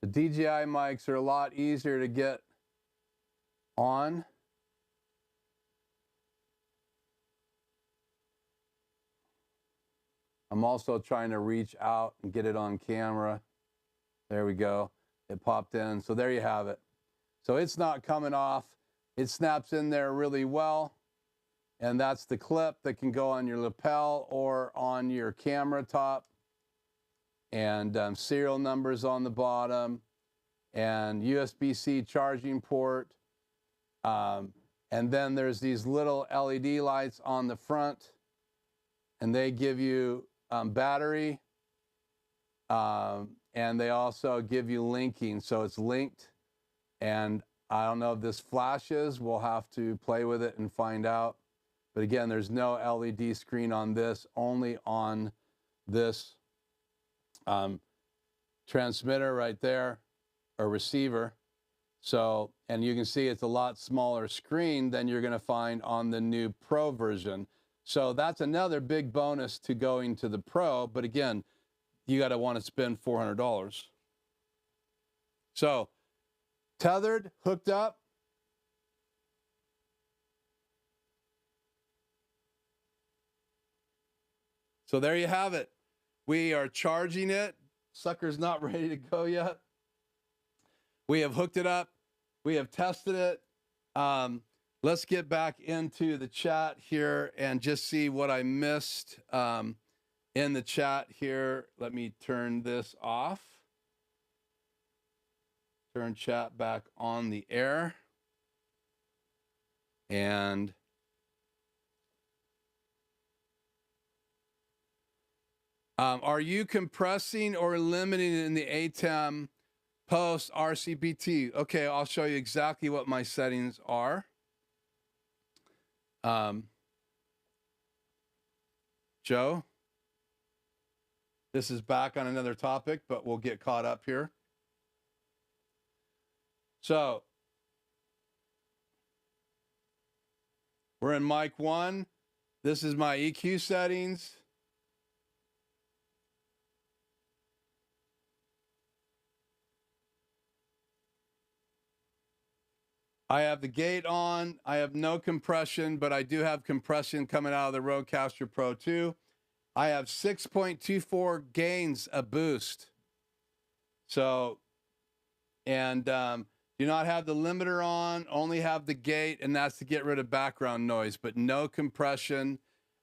The DJI mics are a lot easier to get on. I'm also trying to reach out and get it on camera. There we go. It popped in. So there you have it. So it's not coming off. It snaps in there really well. And that's the clip that can go on your lapel or on your camera top. And serial numbers on the bottom. And USB-C charging port. And then there's these little LED lights on the front. And they give you battery. And they also give you linking. So it's linked. And I don't know if this flashes. We'll have to play with it and find out. But again, there's no LED screen on this, only on this transmitter right there, or receiver. So, and you can see it's a lot smaller screen than you're going to find on the new Pro version. So that's another big bonus to going to the Pro. But again, you got to want to spend $400. So tethered, hooked up. So there you have it. We are charging it. Sucker's not ready to go yet. We have hooked it up. We have tested it. Let's get back into the chat here and just see what I missed in the chat here. Let me turn this off. Turn chat back on the air. And are you compressing or limiting in the ATEM post RCBT? Okay, I'll show you exactly what my settings are. Joe, this is back on another topic, but we'll get caught up here. So we're in mic 1. This is my EQ settings. I have the gate on. I have no compression, but I do have compression coming out of the RodeCaster Pro II. I have 6.24 gains a boost. So, and do not have the limiter on, only have the gate, and that's to get rid of background noise, but no compression.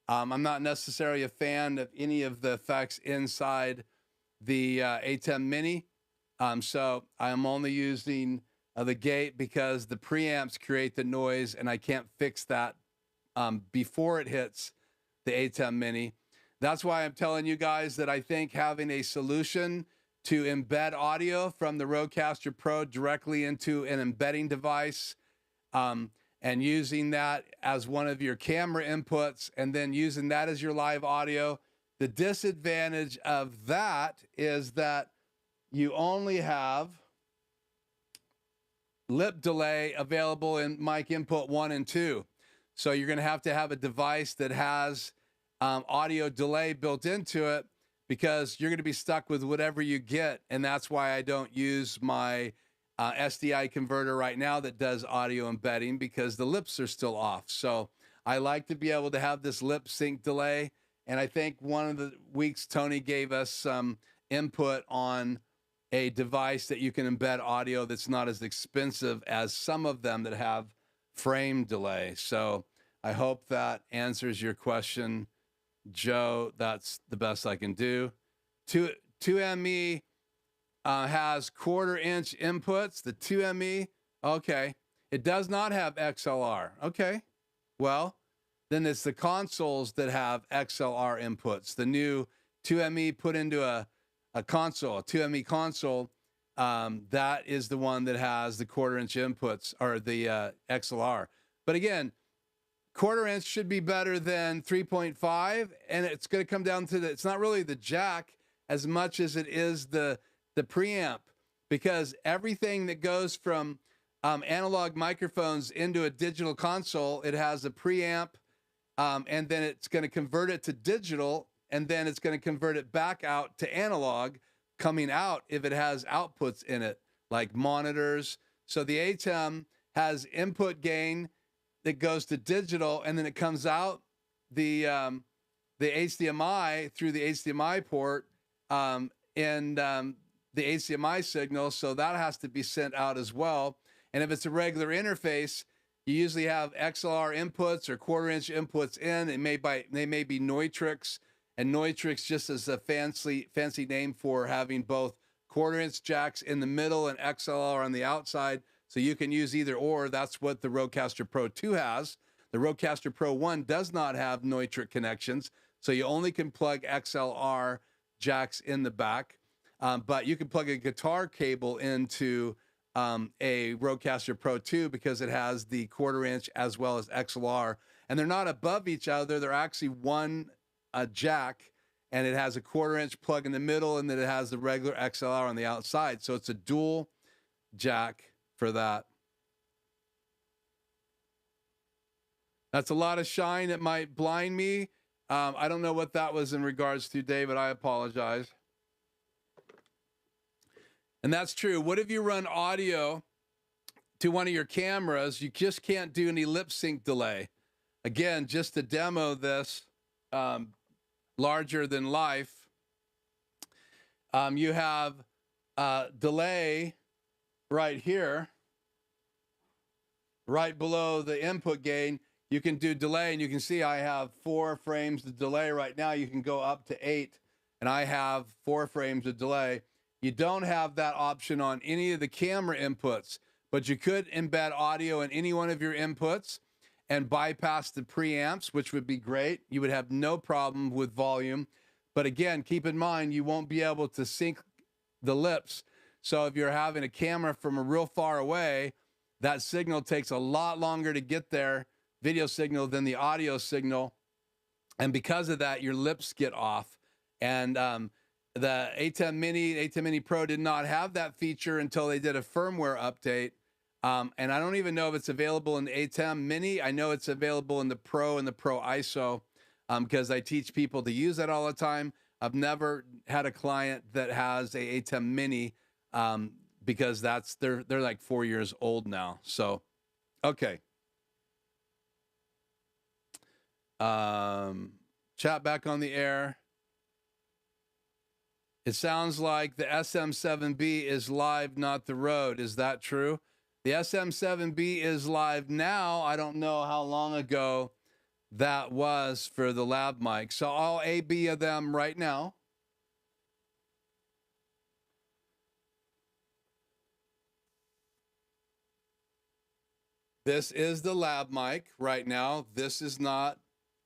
I'm not necessarily a fan of any of the effects inside the ATEM Mini. So I'm only using the gate because the preamps create the noise, and I can't fix that before it hits the ATEM Mini. That's why I'm telling you guys that I think having a solution to embed audio from the RodeCaster Pro directly into an embedding device and using that as one of your camera inputs and then using that as your live audio. The disadvantage of that is that you only have lip delay available in mic input 1 and 2. So you're going to have a device that has audio delay built into it, because you're going to be stuck with whatever you get. And that's why I don't use my SDI converter right now that does audio embedding, because the lips are still off. So I like to be able to have this lip sync delay. And I think one of the weeks Tony gave us some input on a device that you can embed audio that's not as expensive as some of them that have frame delay. So I hope that answers your question, Joe. That's the best I can do. 2ME has 1/4 inch inputs. The 2ME, okay. It does not have XLR. Okay. Well, then it's the consoles that have XLR inputs. The new 2ME put into a console, a 2ME console, that is the one that has the 1/4 inch inputs, or the XLR. But again, 1/4 inch should be better than 3.5, and it's going to come down to it's not really the jack as much as it is the preamp, because everything that goes from analog microphones into a digital console, it has a preamp, and then it's going to convert it to digital, and then it's going to convert it back out to analog coming out if it has outputs in it, like monitors. So the ATEM has input gain that goes to digital, and then it comes out the HDMI through the HDMI port, and the HDMI signal, so that has to be sent out as well. And if it's a regular interface, you usually have XLR inputs or 1/4-inch inputs in. They may be Neutrix, and Neutrix just is a fancy name for having both 1/4-inch jacks in the middle and XLR on the outside. So you can use either or. That's what the RodeCaster Pro II has. The RodeCaster Pro I does not have Neutrix connections, so you only can plug XLR jacks in the back. But you can plug a guitar cable into a RodeCaster Pro II because it has the 1/4-inch as well as XLR. And they're not above each other. They're actually one jack, and it has a 1/4-inch plug in the middle, and then it has the regular XLR on the outside. So it's a dual jack for that. That's a lot of shine. It might blind me. I don't know what that was in regards to, David. I apologize. And that's true. What if you run audio to one of your cameras? You just can't do any lip sync delay. Again, just to demo this larger than life, you have delay right here, right below the input gain. You can do delay, and you can see I have 4 frames of delay right now. You can go up to 8, and I have 4 frames of delay. You don't have that option on any of the camera inputs, but you could embed audio in any one of your inputs and bypass the preamps, which would be great. You would have no problem with volume. But again, keep in mind, you won't be able to sync the lips. So if you're having a camera from a real far away, that signal takes a lot longer to get there, video signal, than the audio signal. And because of that, your lips get off. And the A10 Mini, A10 Mini Pro did not have that feature until they did a firmware update. And I don't even know if it's available in the A10 Mini. I know it's available in the Pro and the Pro ISO because I teach people to use that all the time. I've never had a client that has a A10 Mini because they're like 4 years old now. So, okay. Chat back on the air. It sounds like the SM7B is live, not the Rode. Is that true? The SM7B is live now. I don't know how long ago that was for the lab mic. So I'll A/B them right now. This is the lab mic right now. This is not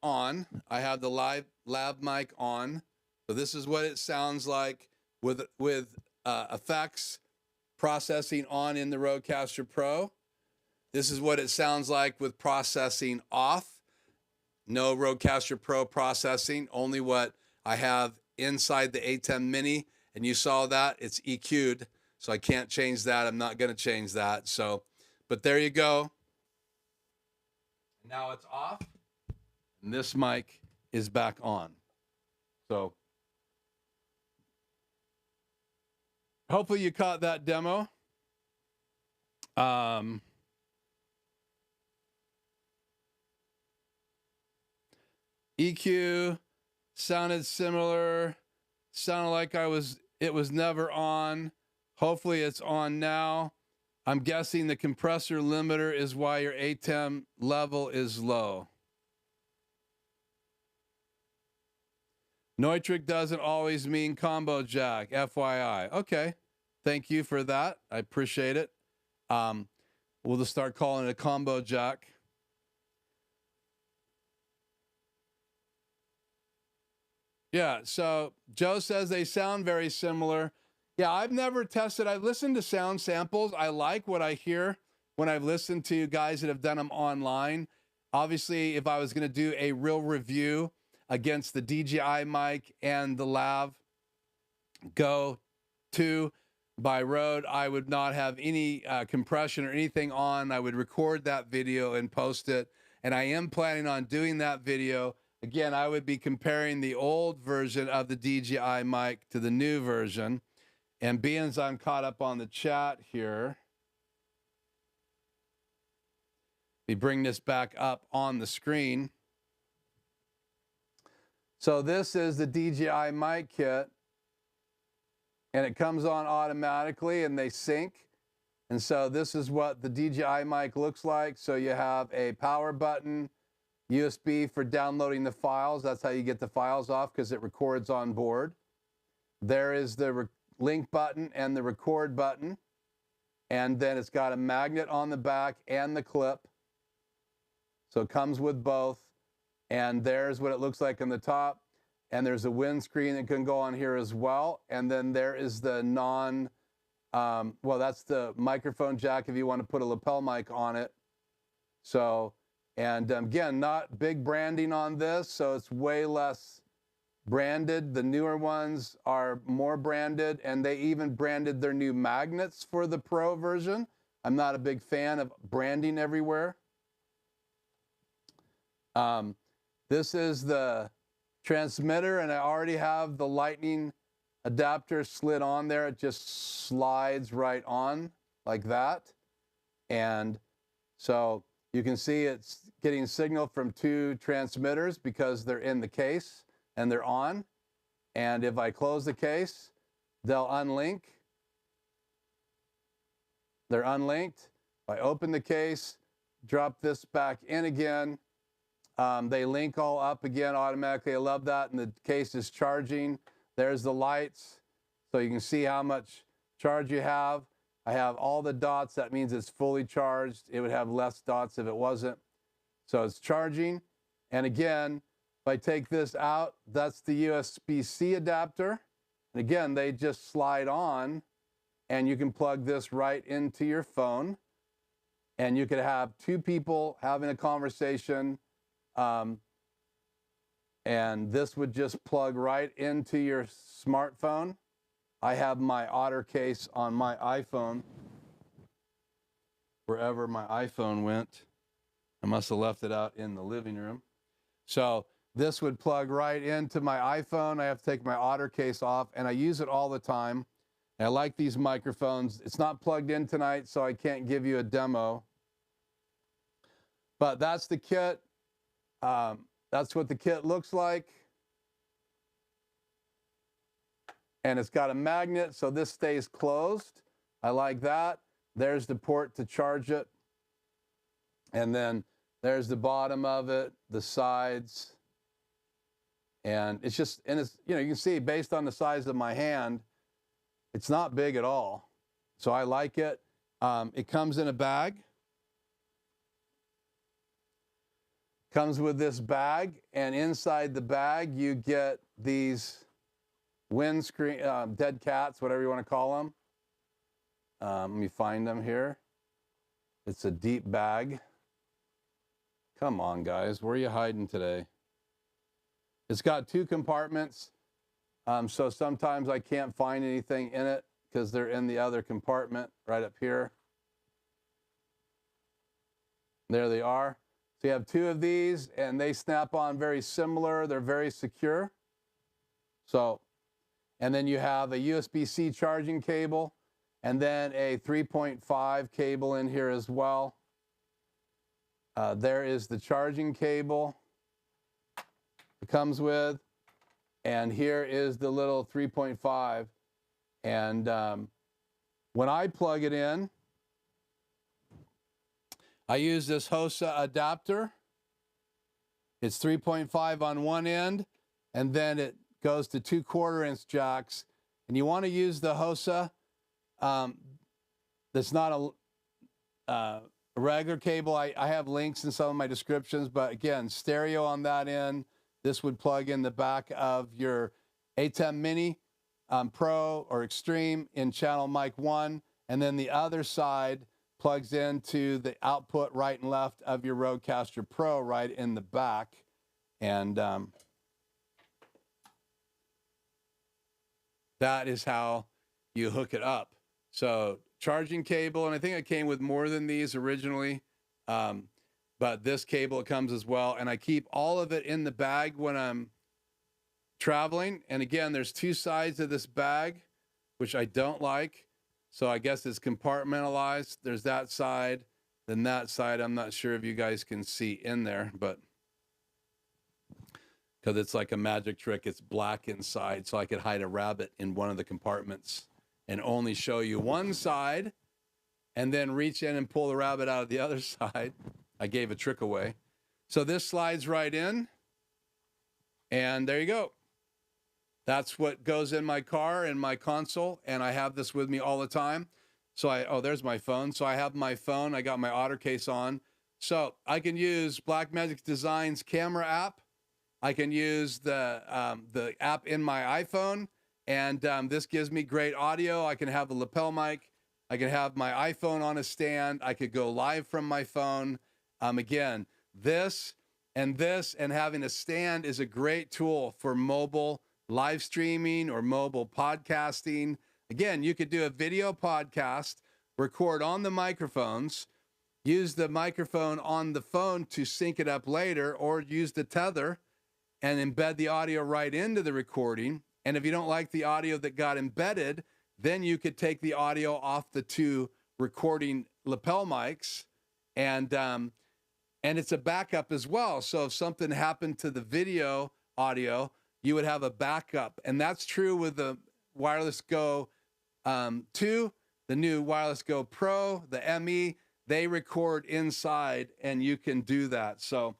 on. I have the lab mic on. So this is what it sounds like with effects processing on in the RodeCaster Pro. This is what it sounds like with processing off. No RodeCaster Pro processing, only what I have inside the A10 Mini. And you saw that, it's EQ'd. So I can't change that. I'm not going to change that. So, but there you go. Now it's off. And this mic is back on. So hopefully you caught that demo. EQ sounded similar. Sounded like it was never on. Hopefully it's on now. I'm guessing the compressor limiter is why your ATEM level is low. Neutrix doesn't always mean combo jack, FYI. Okay, thank you for that. I appreciate it. We'll just start calling it a combo jack. Yeah, so Joe says they sound very similar. Yeah, I've never tested. I've listened to sound samples. I like what I hear when I've listened to guys that have done them online. Obviously, if I was going to do a real review against the DJI mic and the Lave GO II by Rode, I would not have any compression or anything on. I would record that video and post it. And I am planning on doing that video. Again, I would be comparing the old version of the DJI mic to the new version. And being as I'm caught up on the chat here, we bring this back up on the screen. So this is the DJI mic kit. and it comes on automatically and they sync. And so this is what the DJI mic looks like. So you have a power button, USB for downloading the files. That's how you get the files off, because it records on board. There is the link button and the record button. And then it's got a magnet on the back and the clip. So it comes with both. And there's what it looks like on the top. And there's a windscreen that can go on here as well. And then there is the well, that's the microphone jack if you want to put a lapel mic on it. So, and again, not big branding on this, so it's way less branded. The newer ones are more branded, and they even branded their new magnets for the Pro version. I'm not a big fan of branding everywhere. This is the transmitter, and I already have the lightning adapter slid on there. It just slides right on like that. And so you can see it's getting signal from 2 transmitters because they're in the case and they're on. And if I close the case, they'll unlink. They're unlinked. If I open the case, drop this back in again, they link all up again automatically. I love that. And the case is charging. There's the lights, so you can see how much charge you have. I have all the dots. That means it's fully charged. It would have less dots if it wasn't. So it's charging. And again, if I take this out, that's the USB-C adapter. And again, they just slide on, and you can plug this right into your phone. And you could have 2 people having a conversation. And this would just plug right into your smartphone. I have my otter case on my iPhone. Wherever my iPhone went, I must have left it out in the living room. So this would plug right into my iPhone. I have to take my otter case off, and I use it all the time. And I like these microphones. It's not plugged in tonight, so I can't give you a demo. But that's the kit. That's what the kit looks like. And it's got a magnet, so this stays closed. I like that. There's the port to charge it. And then there's the bottom of it, the sides. And it's just, and it's, you can see based on the size of my hand, it's not big at all. So I like it. It comes in a bag. Comes with this bag, and inside the bag you get these windscreen, dead cats, whatever you want to call them. Let me find them here. It's a deep bag. Come on, guys, where are you hiding today? It's got 2 compartments, so sometimes I can't find anything in it because they're in the other compartment right up here. There they are. So you have 2 of these, and they snap on very similar. They're very secure. So, and then you have a USB-C charging cable, and then a 3.5 cable in here as well. There is the charging cable it comes with, and here is the little 3.5. And when I plug it in, I use this HOSA adapter. It's 3.5 on one end, and then it goes to 2 1/4-inch jacks. And you want to use the HOSA that's not a regular cable. I have links in some of my descriptions, but again, stereo on that end. This would plug in the back of your ATEM Mini Pro or Extreme in channel mic 1, and then the other side plugs into the output right and left of your RodeCaster Pro right in the back. And that is how you hook it up. So charging cable, and I think it came with more than these originally, but this cable comes as well. And I keep all of it in the bag when I'm traveling. And again, there's 2 sides of this bag, which I don't like. So I guess it's compartmentalized. There's that side, then that side. I'm not sure if you guys can see in there, but because it's like a magic trick. It's black inside, so I could hide a rabbit in one of the compartments and only show you one side and then reach in and pull the rabbit out of the other side. I gave a trick away. So this slides right in, and there you go. That's what goes in my car and my console, and I have this with me all the time. So oh, there's my phone. So I have my phone. I got my otter case on. So I can use Blackmagic Design's camera app. I can use the app in my iPhone, and this gives me great audio. I can have a lapel mic. I can have my iPhone on a stand. I could go live from my phone. Again, this and having a stand is a great tool for mobile live streaming or mobile podcasting. Again, you could do a video podcast, record on the microphones, use the microphone on the phone to sync it up later, or use the tether and embed the audio right into the recording. And if you don't like the audio that got embedded, then you could take the audio off the two recording lapel mics, and it's a backup as well. So if something happened to the video audio, you would have a backup. And that's true with the Wireless Go 2, the new Wireless Go Pro, the ME. They record inside, and you can do that. So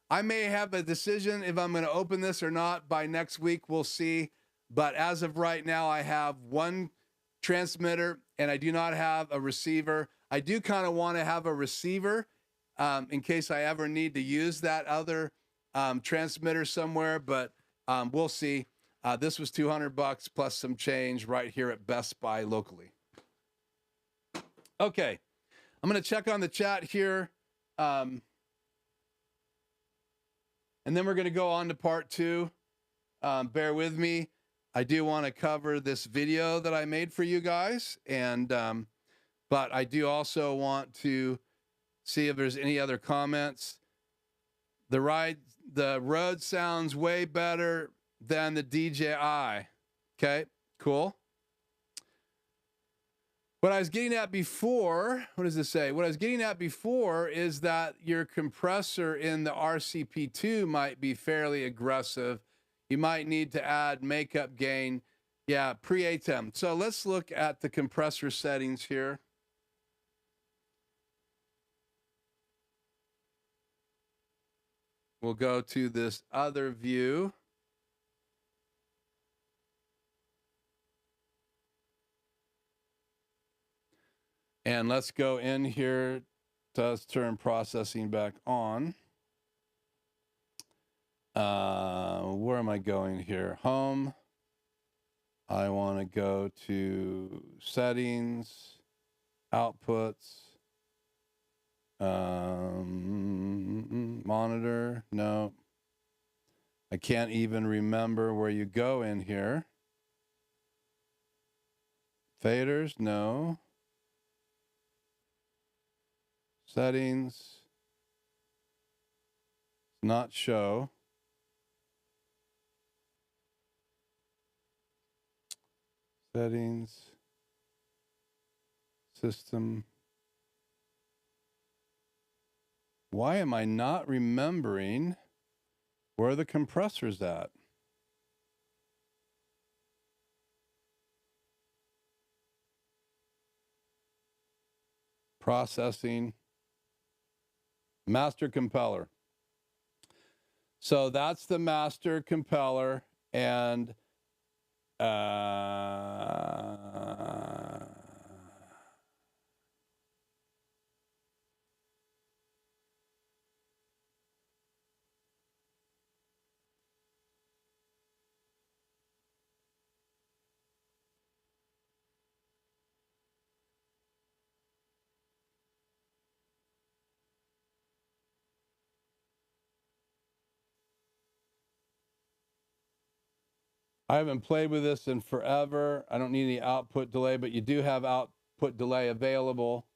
I may have a decision if I'm going to open this or not by next week. We'll see. But as of right now, I have one transmitter, and I do not have a receiver. I do kind of want to have a receiver in case I ever need to use that other transmitter somewhere, but we'll see. This was $200 plus some change right here at Best Buy locally. Okay, I'm going to check on the chat here, and then we're going to go on to part two. Bear with me. I do want to cover this video that I made for you guys, and but I do also want to see if there's any other comments. The Rode sounds way better than the DJI. Okay, cool. What I was getting at before, what does this say? What I was getting at before is that your compressor in the RCP2 might be fairly aggressive. You might need to add makeup gain. Yeah, pre-ATEM. So let's look at the compressor settings here. We'll go to this other view. And let's go in here. Let's turn processing back on. Where am I going here? Home. I want to go to settings, outputs, monitor. No. I can't even remember where you go in here. Faders, no. Settings, not show. Settings, system. Why am I not remembering where the compressor's at? Processing. Master compeller. So that's the master compeller, and I haven't played with this in forever. I don't need any output delay, but you do have output delay available.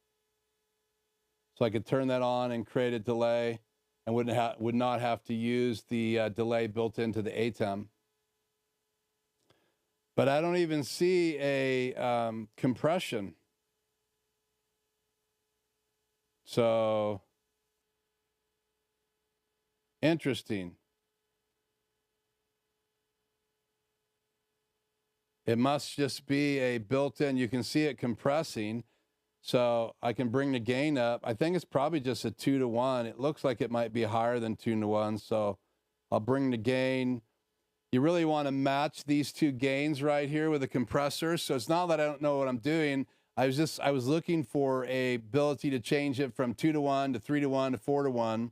So I could turn that on and create a delay, and would not have to use the delay built into the ATEM. But I don't even see a compression. So interesting. It must just be a built-in, you can see it compressing. So I can bring the gain up. I think it's probably just a 2-to-1. It looks like it might be higher than 2-to-1. So I'll bring the gain. You really want to match these two gains right here with the compressor. So it's not that I don't know what I'm doing. I was looking for a ability to change it from 2-to-1 to 3-to-1 to 4-to-1,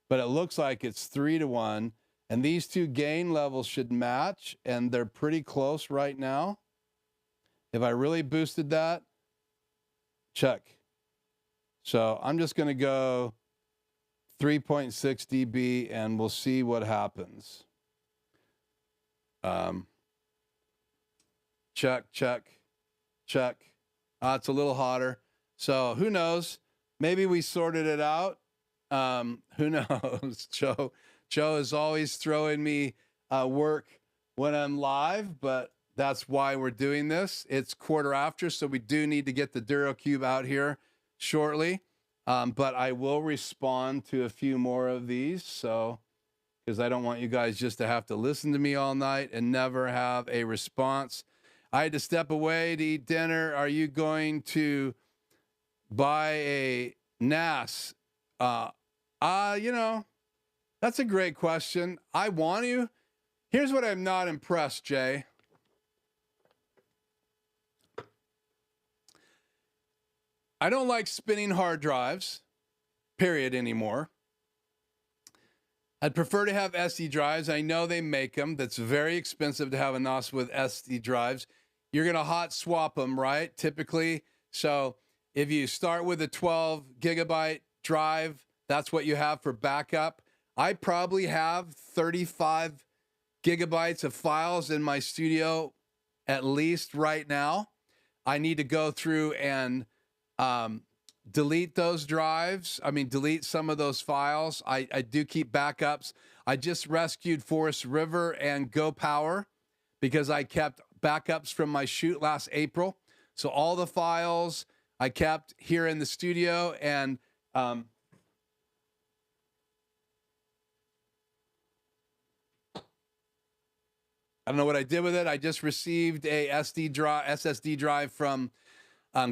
but it looks like it's 3-to-1. And these two gain levels should match, and they're pretty close right now. If I really boosted that, check. So I'm just going to go 3.6 dB, and we'll see what happens. Check, check, check. It's a little hotter. So who knows? Maybe we sorted it out. Who knows? Joe is always throwing me work when I'm live, but that's why we're doing this. It's 1/4 so we do need to get the DuraCube out here shortly. But I will respond to a few more of these, so because I don't want you guys just to have to listen to me all night and never have a response. I had to step away to eat dinner. Are you going to buy a NAS? You know, that's a great question. I want to. Here's what I'm not impressed, Jay. I don't like spinning hard drives, period, anymore. I'd prefer to have SD drives. I know they make them. That's very expensive to have a NAS with SD drives. You're going to hot swap them, right? Typically. So if you start with a 12 gigabyte drive, that's what you have for backup. I probably have 35 gigabytes of files in my studio, at least right now. I need to go through and delete those drives. I mean, delete some of those files. I do keep backups. I just rescued Forest River and Go Power because I kept backups from my shoot last April. So all the files I kept here in the studio, and I don't know what I did with it. I just received a SSD drive from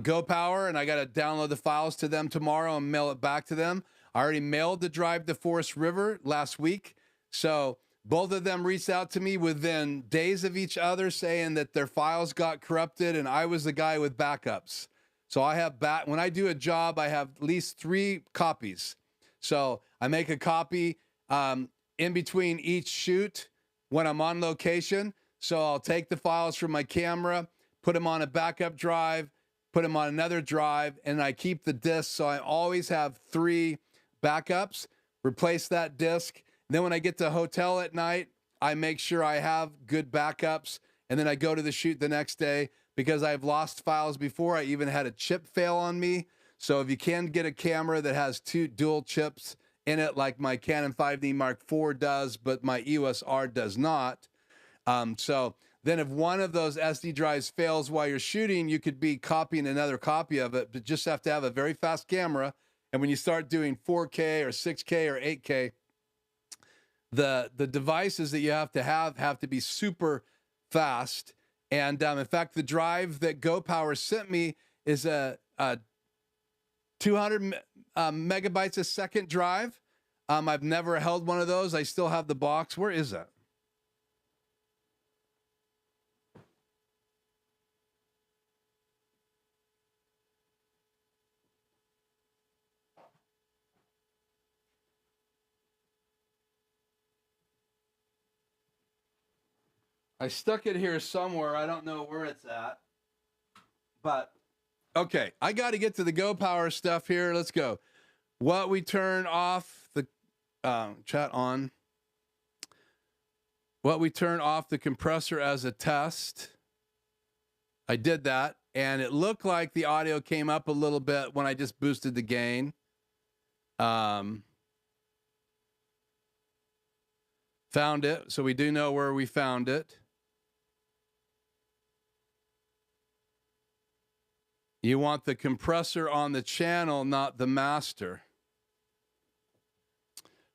Go Power, and I got to download the files to them tomorrow and mail it back to them. I already mailed the drive to Forest River last week. So both of them reached out to me within days of each other saying that their files got corrupted, and I was the guy with backups. So I have when I do a job, I have at least 3 copies. So I make a copy in between each shoot when I'm on location. So I'll take the files from my camera, put them on a backup drive, put them on another drive, and I keep the disk. So I always have 3 backups, replace that disk. Then when I get to the hotel at night, I make sure I have good backups. And then I go to the shoot the next day because I've lost files before. I even had a chip fail on me. So if you can get a camera that has 2 dual chips in it, like my Canon 5D Mark IV does, but my EOS R does not. So then if one of those SD drives fails while you're shooting, you could be copying another copy of it, but just have to have a very fast camera. And when you start doing 4K or 6K or 8K, the devices that you have to be super fast. And in fact, the drive that Go Power sent me is a 200 megabytes a second drive. I've never held one of those. I still have the box. Where is that? I stuck it here somewhere. I don't know where it's at. But, okay, I got to get to the Go Power stuff here. Let's go. What we turn off the chat on. What we turn off the compressor as a test. I did that, and it looked like the audio came up a little bit when I just boosted the gain. Found it, so we do know where we found it. You want the compressor on the channel, not the master.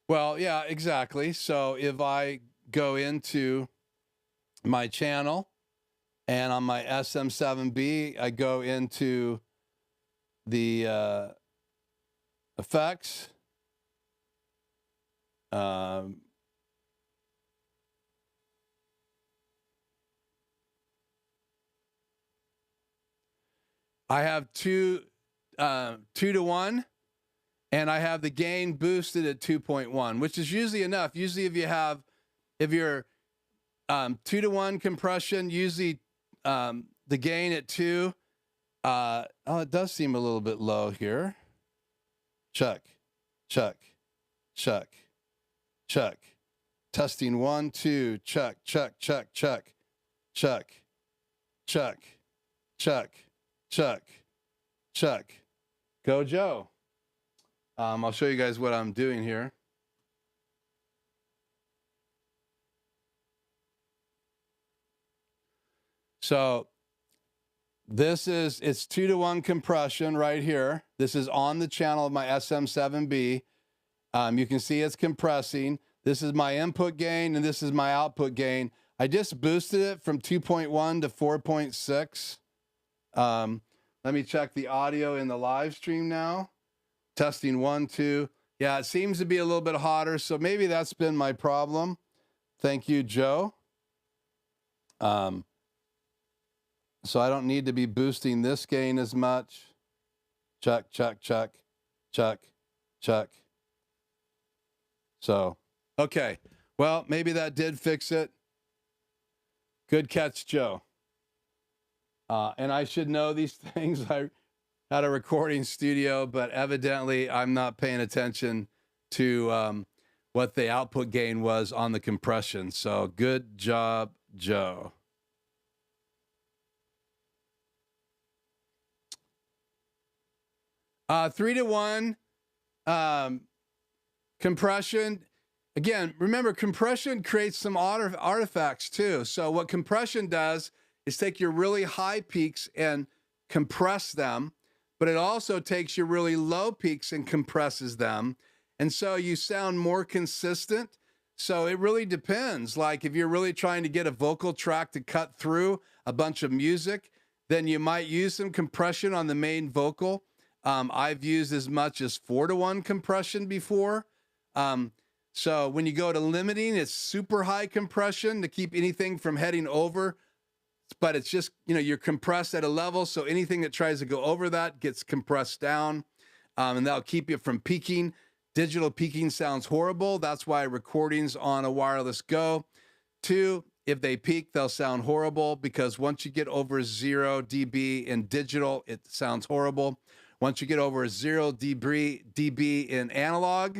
Well, yeah, exactly. So if I go into my channel And on my SM7B, I go into the effects. I have 2:1, and I have the gain boosted at 2.1, which is usually enough. Usually if you're 2:1 compression, usually the gain at 2, oh, it does seem a little bit low here. Check. Testing 1, 2, check. Go, Joe. I'll show you guys what I'm doing here. So it's 2:1 compression right here. This is on the channel of my SM7B. You can see it's compressing. This is my input gain, and this is my output gain. I just boosted it from 2.1 to 4.6. Let me check the audio in the live stream now. Testing 1, 2. Yeah, it seems to be a little bit hotter, so maybe that's been my problem. Thank you, Joe. So I don't need to be boosting this gain as much. Check. So, okay. Well, maybe that did fix it. Good catch, Joe. And I should know these things. I had a recording studio, but evidently I'm not paying attention to what the output gain was on the compression. So good job, Joe. Uh, 3:1 compression. Again, remember, compression creates some artifacts too. So what compression does is take your really high peaks and compress them, but it also takes your really low peaks and compresses them. And so you sound more consistent. So it really depends. Like if you're really trying to get a vocal track to cut through a bunch of music, then you might use some compression on the main vocal. I've used as much as 4:1 compression before. So when you go to limiting, it's super high compression to keep anything from heading over, but it's just, you're compressed at a level. So anything that tries to go over that gets compressed down, and that'll keep you from peaking. Digital peaking sounds horrible. That's why recordings on a wireless Go II, if they peak, they'll sound horrible, because once you get over 0 dB in digital, it sounds horrible. Once you get over 0 dB in analog,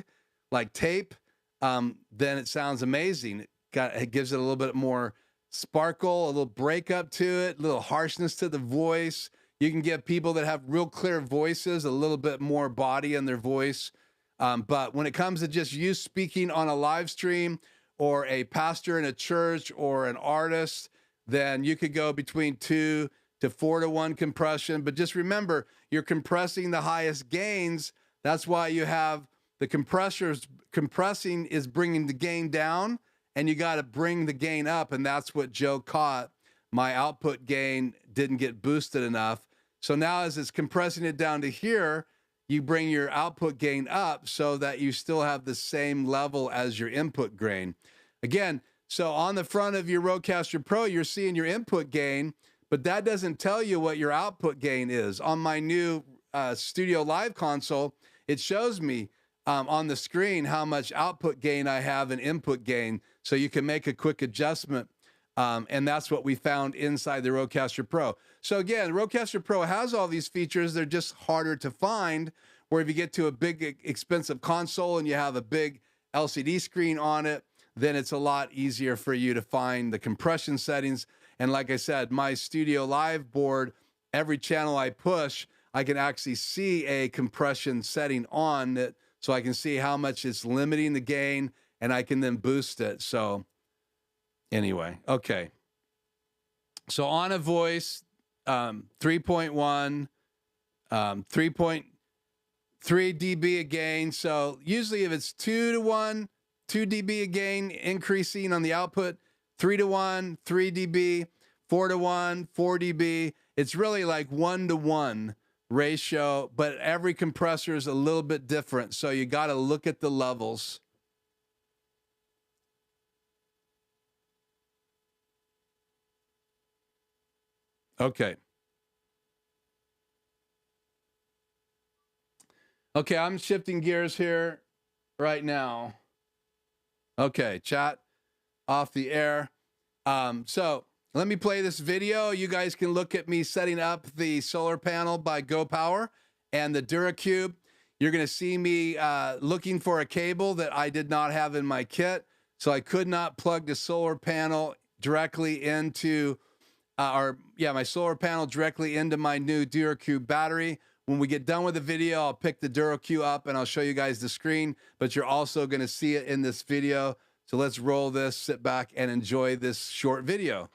like tape, then it sounds amazing. It gives it a little bit more sparkle, a little breakup to it, a little harshness to the voice. You can give people that have real clear voices a little bit more body in their voice. But when it comes to just you speaking on a live stream, or a pastor in a church, or an artist, then you could go between 2 to 4:1 compression. But just remember, you're compressing the highest gains. That's why you have the compressors. Compressing is bringing the gain down, and you got to bring the gain up. And that's what Joe caught. My output gain didn't get boosted enough. So now as it's compressing it down to here, you bring your output gain up so that you still have the same level as your input gain. Again, so on the front of your RodeCaster Pro, you're seeing your input gain, but that doesn't tell you what your output gain is. On my new Studio Live console, it shows me on the screen how much output gain I have and input gain, so you can make a quick adjustment. And that's what we found inside the RodeCaster Pro. So again, RodeCaster Pro has all these features. They're just harder to find, where if you get to a big, expensive console and you have a big LCD screen on it, then it's a lot easier for you to find the compression settings. And like I said, my Studio Live board, every channel I push, I can actually see a compression setting on it, so I can see how much it's limiting the gain, and I can then boost it. So anyway, okay. So on a voice, 3.1, 3.3 dB a gain. So usually if it's 2:1, 2 dB a gain increasing on the output, 3:1, 3 dB, 4:1, 4 dB. It's really like 1:1 ratio, but every compressor is a little bit different. So you got to look at the levels. Okay. Okay, I'm shifting gears here right now. Okay, chat off the air. So let me play this video. You guys can look at me setting up the solar panel by Go Power and the DuraCube. You're going to see me looking for a cable that I did not have in my kit. So I could not plug the solar panel directly into, my solar panel directly into my new DuraCube battery. When we get done with the video, I'll pick the DuraCube up and I'll show you guys the screen, but you're also going to see it in this video. So let's roll this, sit back and enjoy this short video.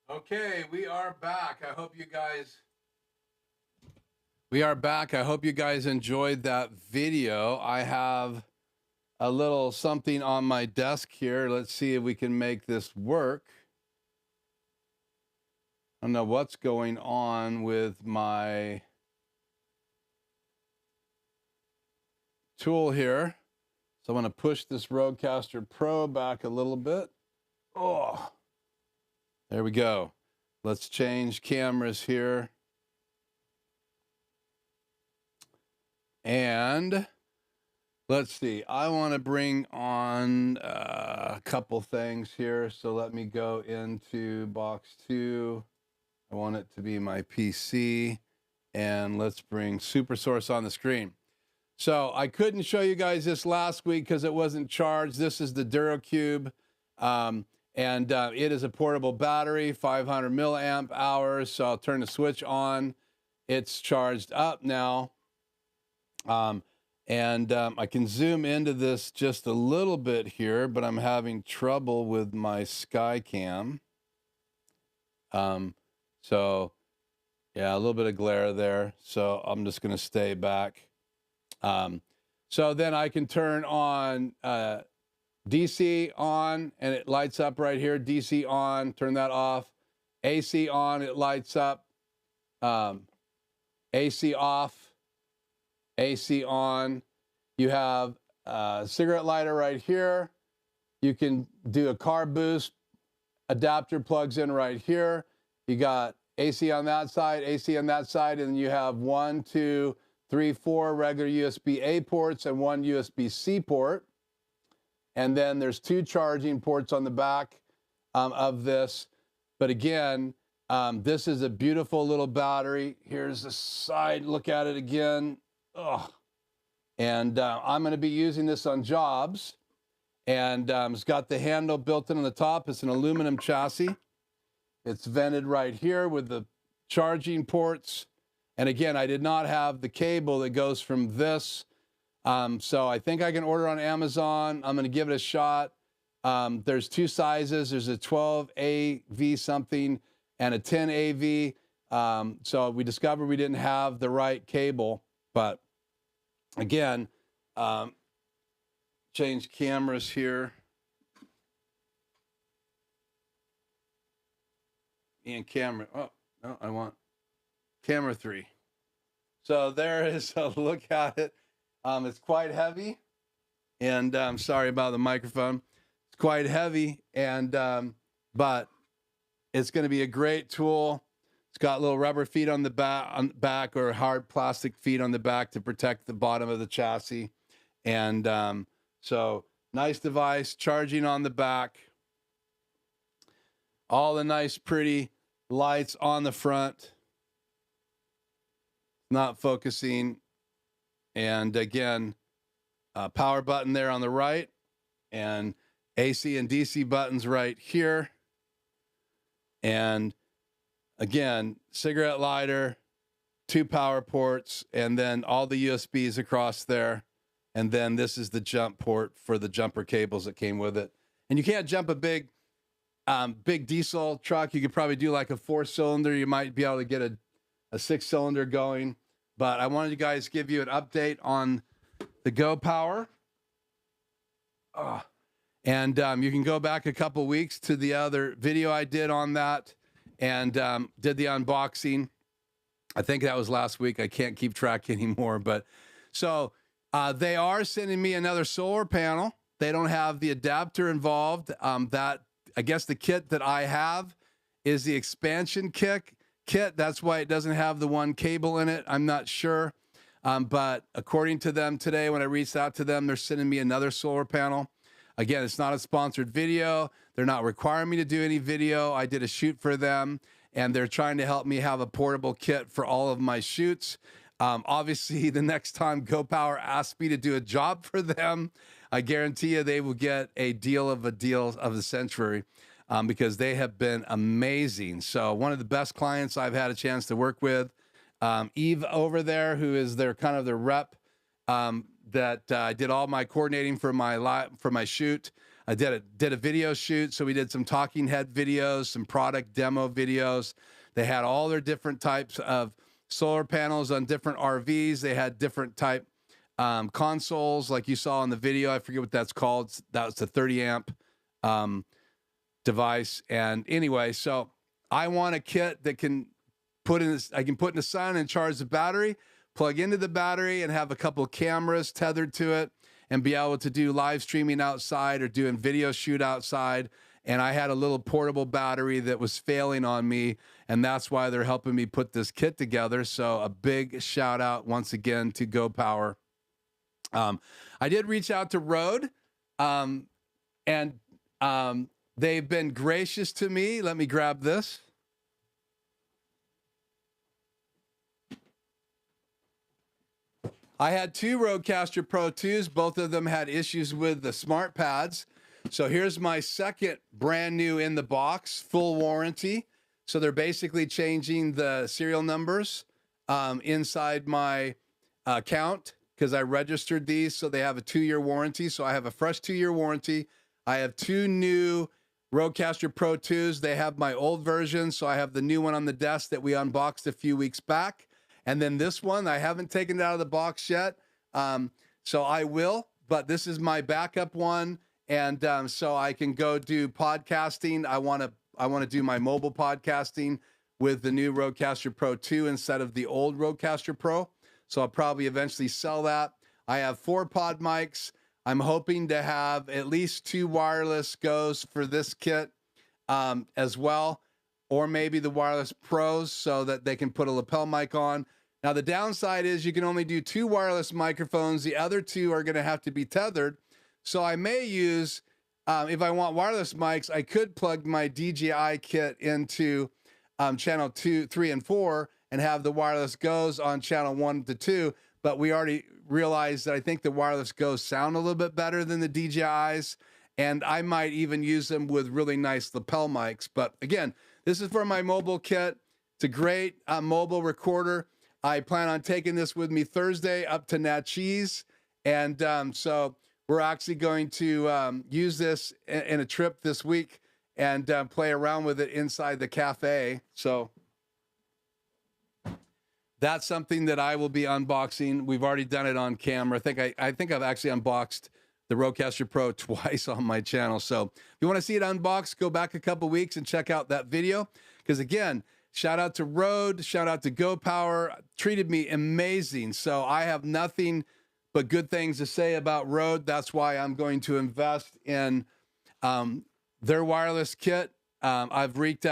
Okay, we are back. I hope you guys enjoyed that video. I have a little something on my desk here. Let's see if we can make this work. I don't know what's going on with my tool here. So I'm going to push this RodeCaster Pro back a little bit. Oh, there we go. Let's change cameras here. And let's see. I want to bring on a couple things here. So let me go into box 2. I want it to be my PC. And let's bring SuperSource on the screen. So I couldn't show you guys this last week because it wasn't charged. This is the DuraCube. It is a portable battery, 500 milliamp hours. So I'll turn the switch on. It's charged up now. And I can zoom into this just a little bit here, but I'm having trouble with my Skycam. So yeah, a little bit of glare there. So I'm just going to stay back. So then I can turn on DC on, and it lights up right here. DC on, turn that off. AC on, it lights up. AC off. AC on. You have a cigarette lighter right here. You can do a car boost. Adapter plugs in right here. You got AC on that side, AC on that side, and you have 1, 2, 3, 4 regular USB-A ports and 1 USB-C port. And then there's 2 charging ports on the back of this. But again, this is a beautiful little battery. Here's the side, look at it again. Oh. And I'm going to be using this on jobs. And it's got the handle built in on the top. It's an aluminum chassis. It's vented right here with the charging ports. And again, I did not have the cable that goes from this. So I think I can order on Amazon. I'm going to give it a shot. There's 2 sizes. There's a 12 AV something and a 10 AV. So we discovered we didn't have the right cable. But again, change cameras here. And camera, oh, no, I want camera 3. So there is a look at it. It's quite heavy. And sorry about the microphone. It's quite heavy, and but it's going to be a great tool. It's got little rubber feet on the back or hard plastic feet on the back to protect the bottom of the chassis. And so nice device, charging on the back. All the nice, pretty lights on the front. Not focusing. And again, power button there on the right, and AC and DC buttons right here. And again, cigarette lighter, 2 power ports, and then all the USBs across there. And then this is the jump port for the jumper cables that came with it. And you can't jump a big diesel truck. You could probably do like a 4-cylinder. You might be able to get a 6-cylinder going. But I wanted you guys to give you an update on the Go Power. And you can go back a couple weeks to the other video I did on that, and did the unboxing. I think that was last week. I can't keep track anymore. But so they are sending me another solar panel. They don't have the adapter involved. That, I guess the kit that I have is the expansion kit. That's why it doesn't have the 1 cable in it. I'm not sure. But according to them today, when I reached out to them, they're sending me another solar panel. Again, it's not a sponsored video. They're not requiring me to do any video. I did a shoot for them, and they're trying to help me have a portable kit for all of my shoots. Obviously, the next time Go Power asks me to do a job for them, I guarantee you they will get a deal of the century. Because they have been amazing. So one of the best clients I've had a chance to work with, Eve over there, who is their kind of their rep, that I did all my coordinating for my shoot. I did a video shoot, so we did some talking head videos, some product demo videos. They had all their different types of solar panels on different RVs. They had different type consoles, like you saw in the video. I forget what that's called. That was the 30 amp device. And anyway, so I want a kit that can I can put in the sun and charge the battery, plug into the battery, and have a couple of cameras tethered to it, and be able to do live streaming outside or doing video shoot outside. And I had a little portable battery that was failing on me, and that's why they're helping me put this kit together. So a big shout out once again to Go Power. I did reach out to Rode, and they've been gracious to me. Let me grab this. I had 2 RodeCaster Pro IIs. Both of them had issues with the smart pads. So here's my second brand new in the box, full warranty. So they're basically changing the serial numbers inside my account. because I registered these, so they have a 2-year warranty. So I have a fresh 2-year warranty. I have 2 new RodeCaster Pro IIs. They have my old version, so I have the new one on the desk that we unboxed a few weeks back. And then this one, I haven't taken it out of the box yet, so I will. But this is my backup one, and so I can go do podcasting. I want to do my mobile podcasting with the new RodeCaster Pro II instead of the old RodeCaster Pro. So I'll probably eventually sell that. I have 4 pod mics. I'm hoping to have at least 2 wireless GOs for this kit as well, or maybe the wireless pros so that they can put a lapel mic on. Now, the downside is you can only do 2 wireless microphones. The other 2 are going to have to be tethered. So I may use, if I want wireless mics, I could plug my DJI kit into channel 2, 3, and 4 and have the wireless GOs on channel 1 to 2. But we already realized that I think the wireless GOs sound a little bit better than the DJIs. And I might even use them with really nice lapel mics. But again, this is for my mobile kit. It's a great mobile recorder. I plan on taking this with me Thursday up to Natchez. And so we're actually going to use this in a trip this week and play around with it inside the cafe. So that's something that I will be unboxing. We've already done it on camera. I think I've actually unboxed the RodeCaster Pro twice on my channel. So if you want to see it unboxed, go back a couple weeks and check out that video. Because again, shout out to Rode, shout out to Go Power, treated me amazing. So I have nothing but good things to say about Rode. That's why I'm going to invest in their wireless kit. I reached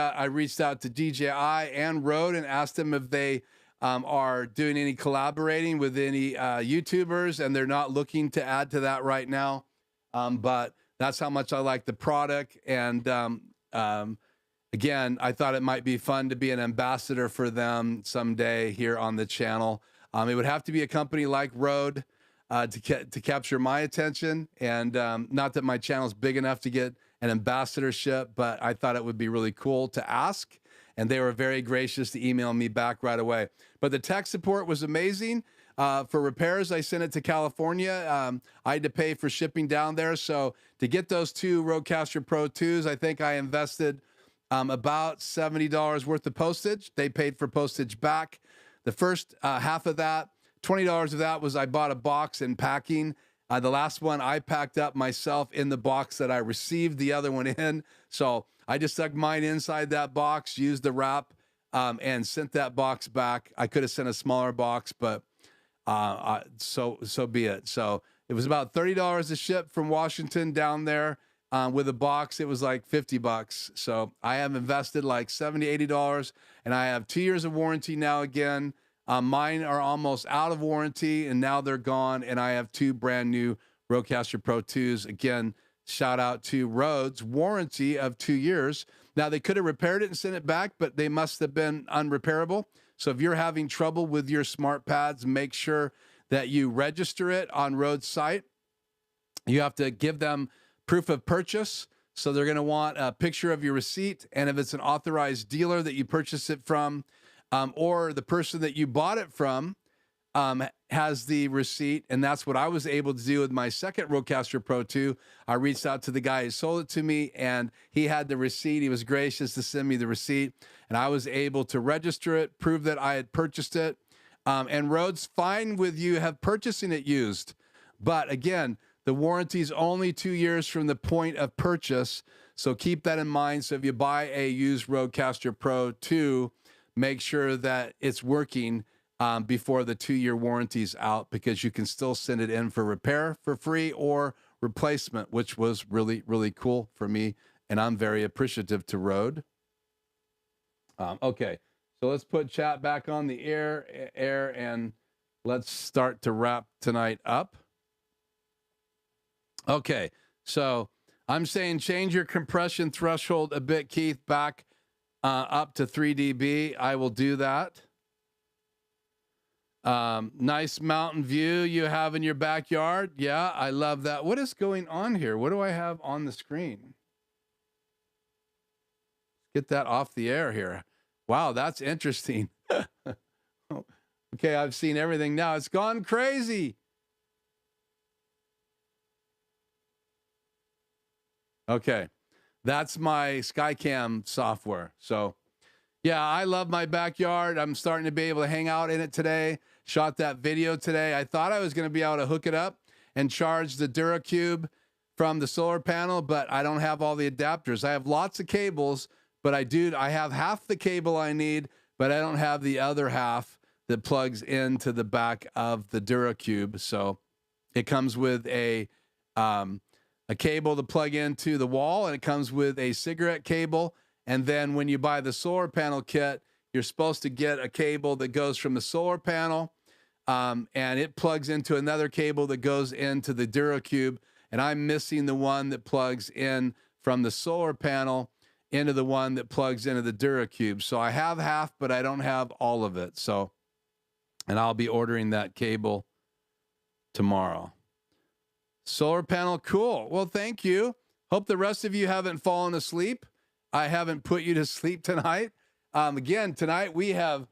out to DJI and Rode and asked them if they are doing any collaborating with any YouTubers, and they're not looking to add to that right now. But that's how much I like the product. And again, I thought it might be fun to be an ambassador for them someday here on the channel. It would have to be a company like Rode to capture my attention. And not that my channel is big enough to get an ambassadorship, but I thought it would be really cool to ask. And they were very gracious to email me back right away. But the tech support was amazing. For repairs, I sent it to California. I had to pay for shipping down there. So to get those 2 RodeCaster Pro IIs, I think I invested about $70 worth of postage. They paid for postage back. The first half of that, $20 of that was I bought a box and packing. The last one I packed up myself in the box that I received the other one in. So I just stuck mine inside that box, used the wrap, and sent that box back. I could have sent a smaller box, but so be it. So it was about $30 to ship from Washington down there. With a box, it was like $50. So I have invested like $70, $80, and I have 2 years of warranty now again. Mine are almost out of warranty, and now they're gone, and I have 2 brand new RodeCaster Pro IIs. Again, shout out to Rode's warranty of 2 years. Now, they could have repaired it and sent it back, but they must have been unrepairable. So if you're having trouble with your smart pads, make sure that you register it on Rode's site. You have to give them proof of purchase. So they're going to want a picture of your receipt. And if it's an authorized dealer that you purchase it from, or the person that you bought it from has the receipt. And that's what I was able to do with my second RodeCaster Pro II. I reached out to the guy who sold it to me, and he had the receipt. He was gracious to send me the receipt, and I was able to register it, prove that I had purchased it. And Rode's fine with you have purchasing it used. But again, the warranty is only 2 years from the point of purchase. So keep that in mind. So if you buy a used RodeCaster Pro II, make sure that it's working before the 2-year warranty is out, because you can still send it in for repair for free or replacement, which was really, really cool for me. And I'm very appreciative to Rode. Okay, so let's put chat back on the air and let's start to wrap tonight up. Okay, so I'm saying change your compression threshold a bit, Keith, back up to 3 dB. I will do that. Nice mountain view you have in your backyard. Yeah, I love that. What is going on here? What do I have on the screen? Get that off the air here. Wow, that's interesting. Okay, I've seen everything now. It's gone crazy. Okay. That's my Skycam software. So yeah, I love my backyard. I'm starting to be able to hang out in it today. Shot that video today. I thought I was going to be able to hook it up and charge the DuraCube from the solar panel, but I don't have all the adapters. I have lots of cables, but I have half the cable I need, but I don't have the other half that plugs into the back of the DuraCube. So it comes with a cable to plug into the wall, and it comes with a cigarette cable. And then when you buy the solar panel kit, you're supposed to get a cable that goes from the solar panel, and it plugs into another cable that goes into the DuraCube. And I'm missing the one that plugs in from the solar panel into the one that plugs into the DuraCube. So I have half, but I don't have all of it. So, and I'll be ordering that cable tomorrow. Solar panel, cool. Well, thank you. Hope the rest of you haven't fallen asleep. I haven't put you to sleep tonight. Again, tonight we have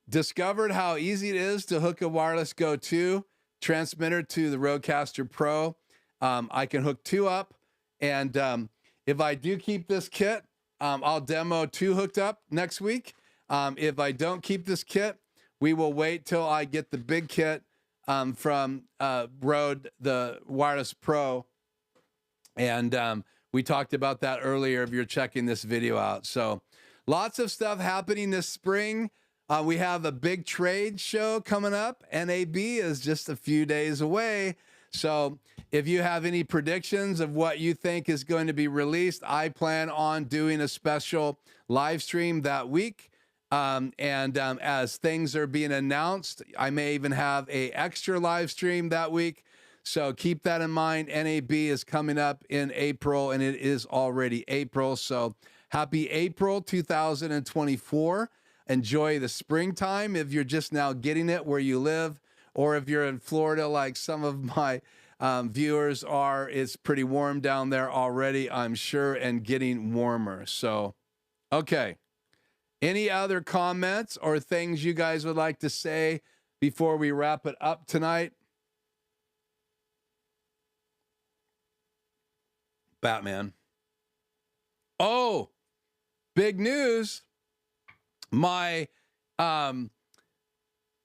discovered how easy it is to hook a Wireless GO II transmitter to the RodeCaster Pro. I can hook two up, and if I do keep this kit, I'll demo two hooked up next week. If I don't keep this kit, we will wait till I get the big kit from Rode, the Wireless Pro. And we talked about that earlier if you're checking this video out. So lots of stuff happening this spring. We have a big trade show coming up. NAB is just a few days away. So if you have any predictions of what you think is going to be released, I plan on doing a special live stream that week. As things are being announced, I may even have an extra live stream that week. So keep that in mind. NAB is coming up in April, and it is already April. So happy April 2024. Enjoy the springtime if you're just now getting it where you live, or if you're in Florida like some of my viewers are. It's pretty warm down there already, I'm sure, and getting warmer. So, okay. Any other comments or things you guys would like to say before we wrap it up tonight? Batman. Oh, big news. My, oh,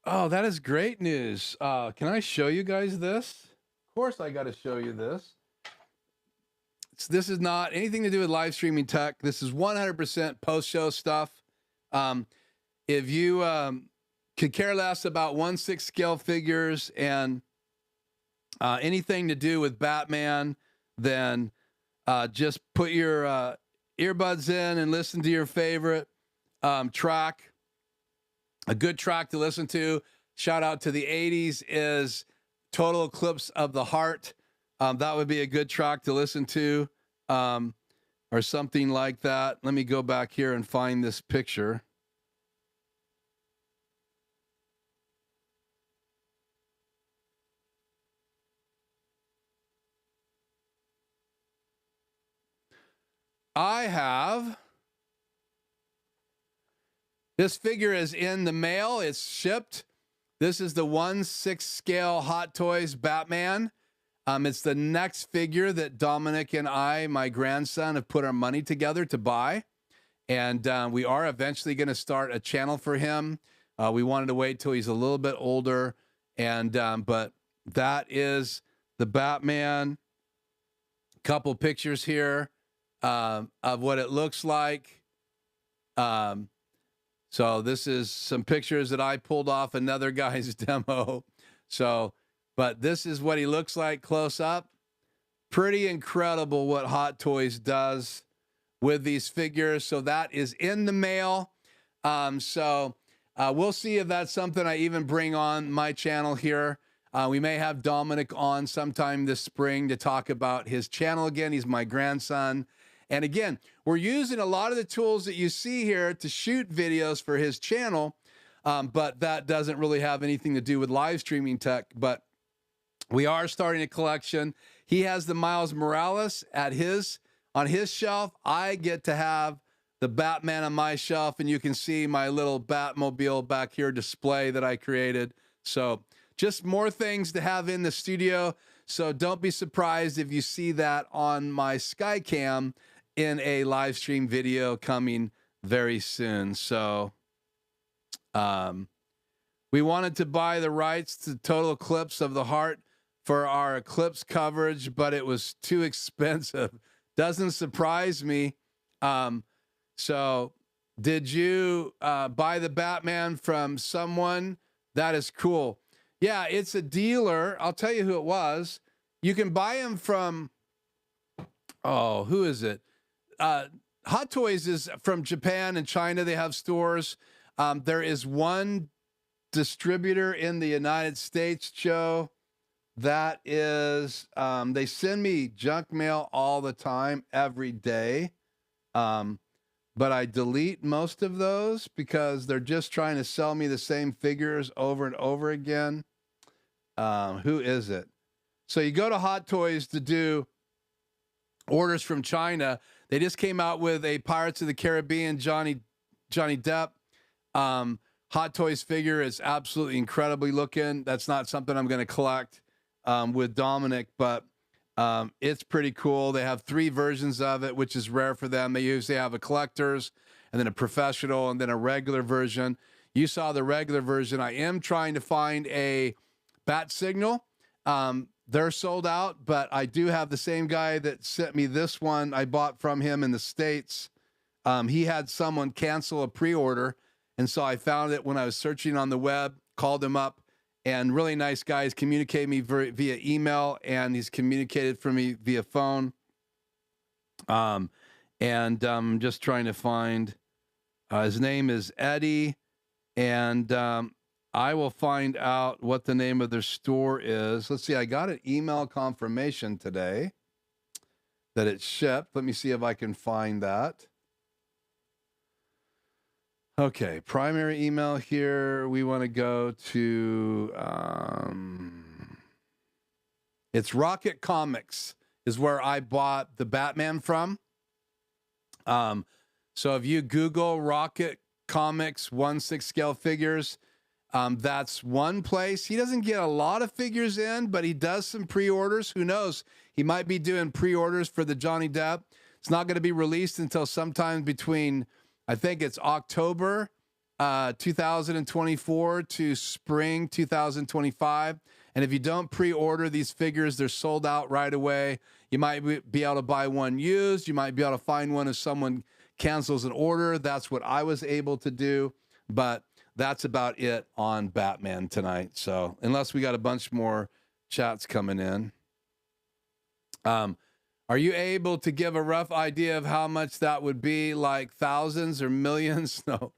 that is great news. Can I show you guys this? Of course I got to show you this. This is not anything to do with live streaming tech. This is 100% post-show stuff. If you could care less about 1/6 scale figures and anything to do with Batman, then just put your earbuds in and listen to your favorite track. A good track to listen to, shout out to the 80s, is Total Eclipse of the Heart. That would be a good track to listen to, or something like that. Let me go back here and find this picture. I have, this figure is in the mail. It's shipped. This is the 1/6 scale Hot Toys Batman. It's the next figure that Dominic and I, my grandson, have put our money together to buy. And we are eventually going to start a channel for him. We wanted to wait till he's a little bit older. And but that is the Batman. Couple pictures here of what it looks like. So this is some pictures that I pulled off another guy's demo. So, but this is what he looks like close up. Pretty incredible what Hot Toys does with these figures. So that is in the mail. We'll see if that's something I even bring on my channel here. We may have Dominic on sometime this spring to talk about his channel again. He's my grandson. And again, we're using a lot of the tools that you see here to shoot videos for his channel, but that doesn't really have anything to do with live streaming tech. But we are starting a collection. He has the Miles Morales on his shelf. I get to have the Batman on my shelf, and you can see my little Batmobile back here display that I created. So just more things to have in the studio. So don't be surprised if you see that on my Skycam in a live stream video coming very soon. So we wanted to buy the rights to total eclipse of the heart for our eclipse coverage, but it was too expensive. Doesn't surprise me. So did you buy the Batman from someone? That is cool. Yeah, it's a dealer. I'll tell you who it was. You can buy them from, oh, who is it? Hot Toys is from Japan and China. They have stores. There is one distributor in the United States, Joe. That is, they send me junk mail all the time, every day. But I delete most of those because they're just trying to sell me the same figures over and over again. Who is it? So you go to Hot Toys to do orders from China. They just came out with a Pirates of the Caribbean Johnny Depp Hot Toys figure. Is absolutely incredibly looking. That's not something I'm going to collect with Dominic, but it's pretty cool. They have 3 versions of it, which is rare for them. They usually have a collector's and then a professional and then a regular version. You saw the regular version. I am trying to find a bat signal. They're sold out, but I do have the same guy that sent me this one. I bought from him in the States. He had someone cancel a pre-order, and so I found it when I was searching on the web, called him up, and really nice guy. He's communicated me via email, and he's communicated for me via phone. And I'm just trying to find, his name is Eddie, and I will find out what the name of their store is. Let's see, I got an email confirmation today that it shipped. Let me see if I can find that. Okay, primary email here. We want to go to, it's Rocket Comics is where I bought the Batman from. So if you Google Rocket Comics 1/6 scale figures, that's one place. He doesn't get a lot of figures in, but he does some pre-orders. Who knows? He might be doing pre-orders for the Johnny Depp. It's not going to be released until sometime between, I think it's October 2024 to spring 2025. And if you don't pre-order these figures, they're sold out right away. You might be able to buy one used. You might be able to find one if someone cancels an order. That's what I was able to do. But that's about it on Batman tonight. So unless we got a bunch more chats coming in. Are you able to give a rough idea of how much that would be, like thousands or millions? No.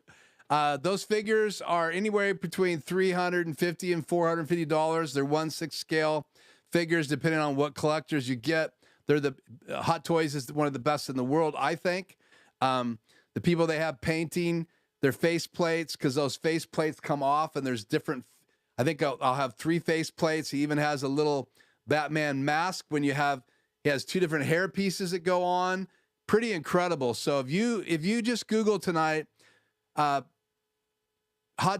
Those figures are anywhere between $350 and $450. They're 1/6 scale figures, depending on what collectors you get. They're the Hot Toys is one of the best in the world, I think. The people they have painting their face plates, because those face plates come off, and there's different. I think I'll have 3 face plates. He even has a little Batman mask when you have. He has 2 different hair pieces that go on. Pretty incredible. So if you just Google tonight, Hot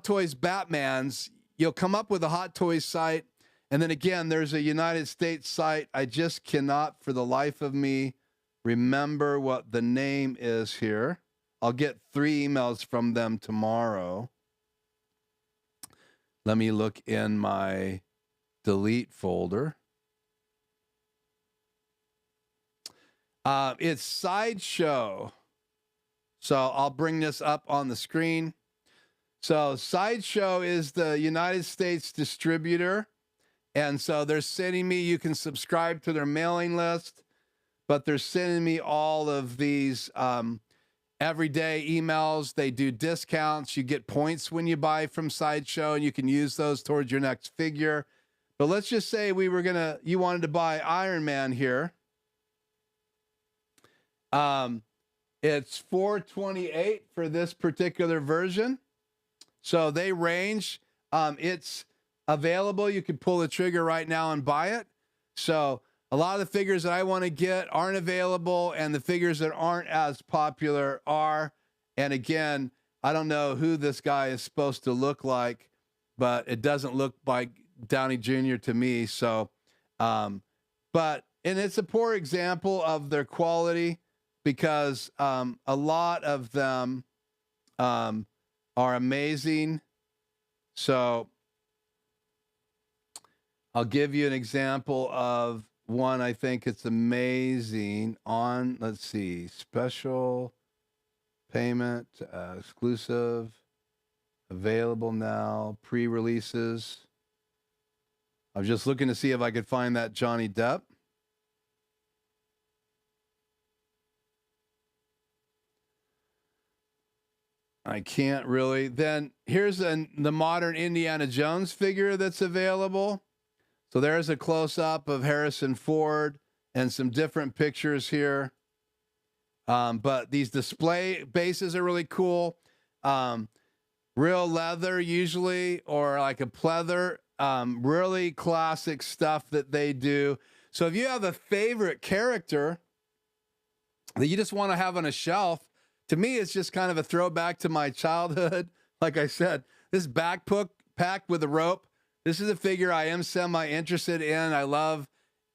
Toys Batmans, you'll come up with a Hot Toys site. And then again, there's a United States site. I just cannot for the life of me remember what the name is here. I'll get 3 emails from them tomorrow. Let me look in my delete folder. It's Sideshow. So I'll bring this up on the screen. So Sideshow is the United States distributor. And so they're sending me, you can subscribe to their mailing list, but they're sending me all of these everyday emails. They do discounts. You get points when you buy from Sideshow, and you can use those towards your next figure. But let's just say you wanted to buy Iron Man here. It's $428 for this particular version. So they range. It's available. You can pull the trigger right now and buy it. So a lot of the figures that I want to get aren't available, and the figures that aren't as popular are. And again, I don't know who this guy is supposed to look like, but it doesn't look like Downey Jr. to me. So And it's a poor example of their quality because a lot of them are amazing. So I'll give you an example of one. I think it's amazing on, let's see, special payment, exclusive, available now, pre-releases. I was just looking to see if I could find that Johnny Depp. I can't really. Then here's the modern Indiana Jones figure that's available. So there's a close-up of Harrison Ford and some different pictures here. But these display bases are really cool. Real leather usually, or like a pleather. Really classic stuff that they do. So if you have a favorite character that you just want to have on a shelf, to me, it's just kind of a throwback to my childhood. Like I said, this backpack with a rope, this is a figure I am semi-interested in. I love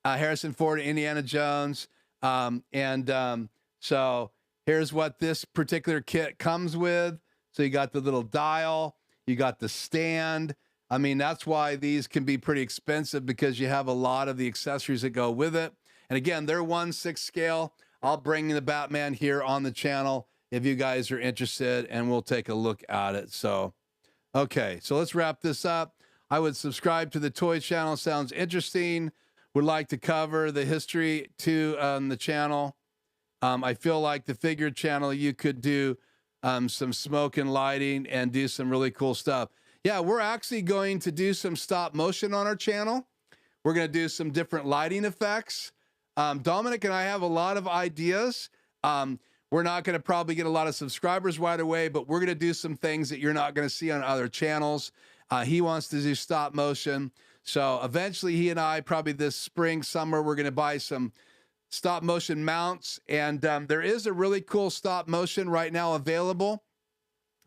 Harrison Ford and Indiana Jones. So here's what this particular kit comes with. So you got the little dial, you got the stand. I mean, that's why these can be pretty expensive because you have a lot of the accessories that go with it. And again, they're 1/6 scale. I'll bring the Batman here on the channel if you guys are interested, and we'll take a look at it. So, okay, so let's wrap this up. I would subscribe to the toy channel. Sounds interesting. Would like to cover the history too on the channel. I feel like the figure channel, you could do some smoke and lighting and do some really cool stuff. Yeah, we're actually going to do some stop motion on our channel. We're going to do some different lighting effects. Dominic and I have a lot of ideas. We're not going to probably get a lot of subscribers right away, but we're going to do some things that you're not going to see on other channels. He wants to do stop motion. So eventually he and I, probably this spring, summer, we're going to buy some stop motion mounts. And there is a really cool stop motion right now available.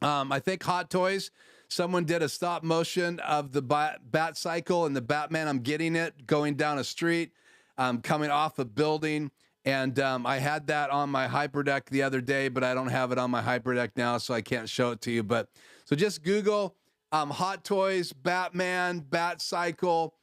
I think Hot Toys, someone did a stop motion of the bat cycle and the Batman. I'm getting it going down a street, coming off a building. And I had that on my HyperDeck the other day, but I don't have it on my HyperDeck now, so I can't show it to you. But so just Google Hot Toys, Batman, Bat Cycle,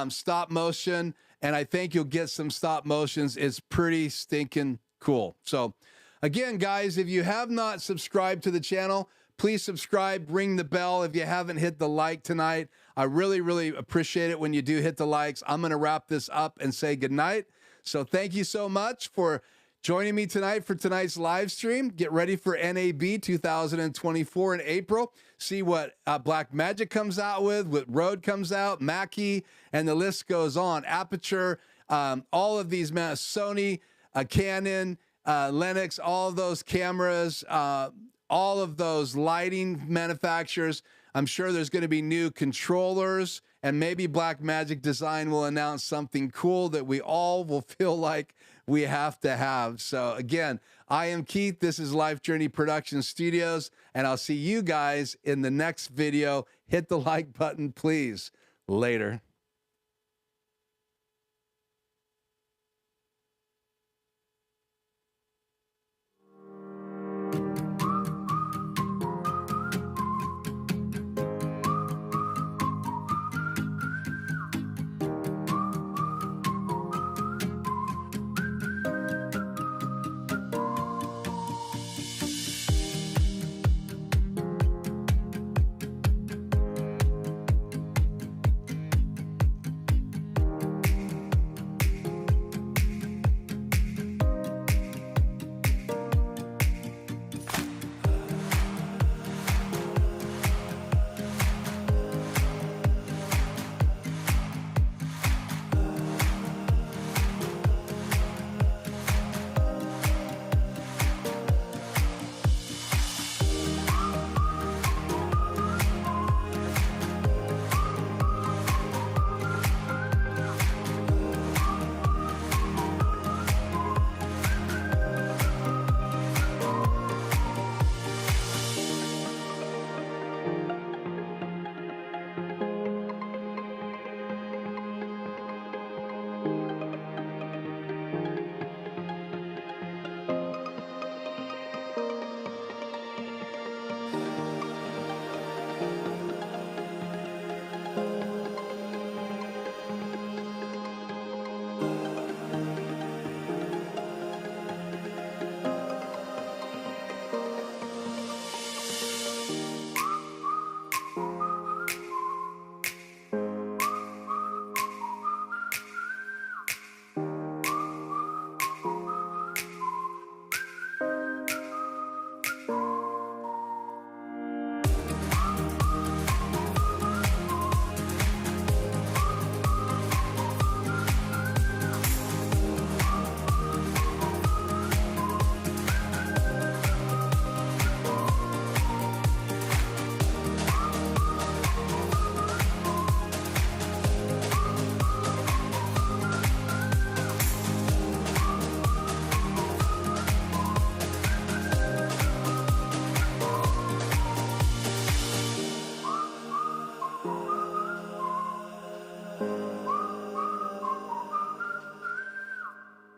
stop motion, and I think you'll get some stop motions. It's pretty stinking cool. So again, guys, if you have not subscribed to the channel, please subscribe, ring the bell. If you haven't hit the like tonight, I really, really appreciate it when you do hit the likes. I'm going to wrap this up and say goodnight. So thank you so much for joining me tonight for tonight's live stream. Get ready for NAB 2024 in April. See what Blackmagic comes out with, what Rode comes out, Mackie, and the list goes on. Aperture, all of these, Sony, Canon, Lennox, all of those cameras, all of those lighting manufacturers. I'm sure there's going to be new controllers, and maybe Blackmagic Design will announce something cool that we all will feel like we have to have. So again, I am Keith. This is Life Journey Production Studios, and I'll see you guys in the next video. Hit the like button, please. Later.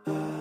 uh.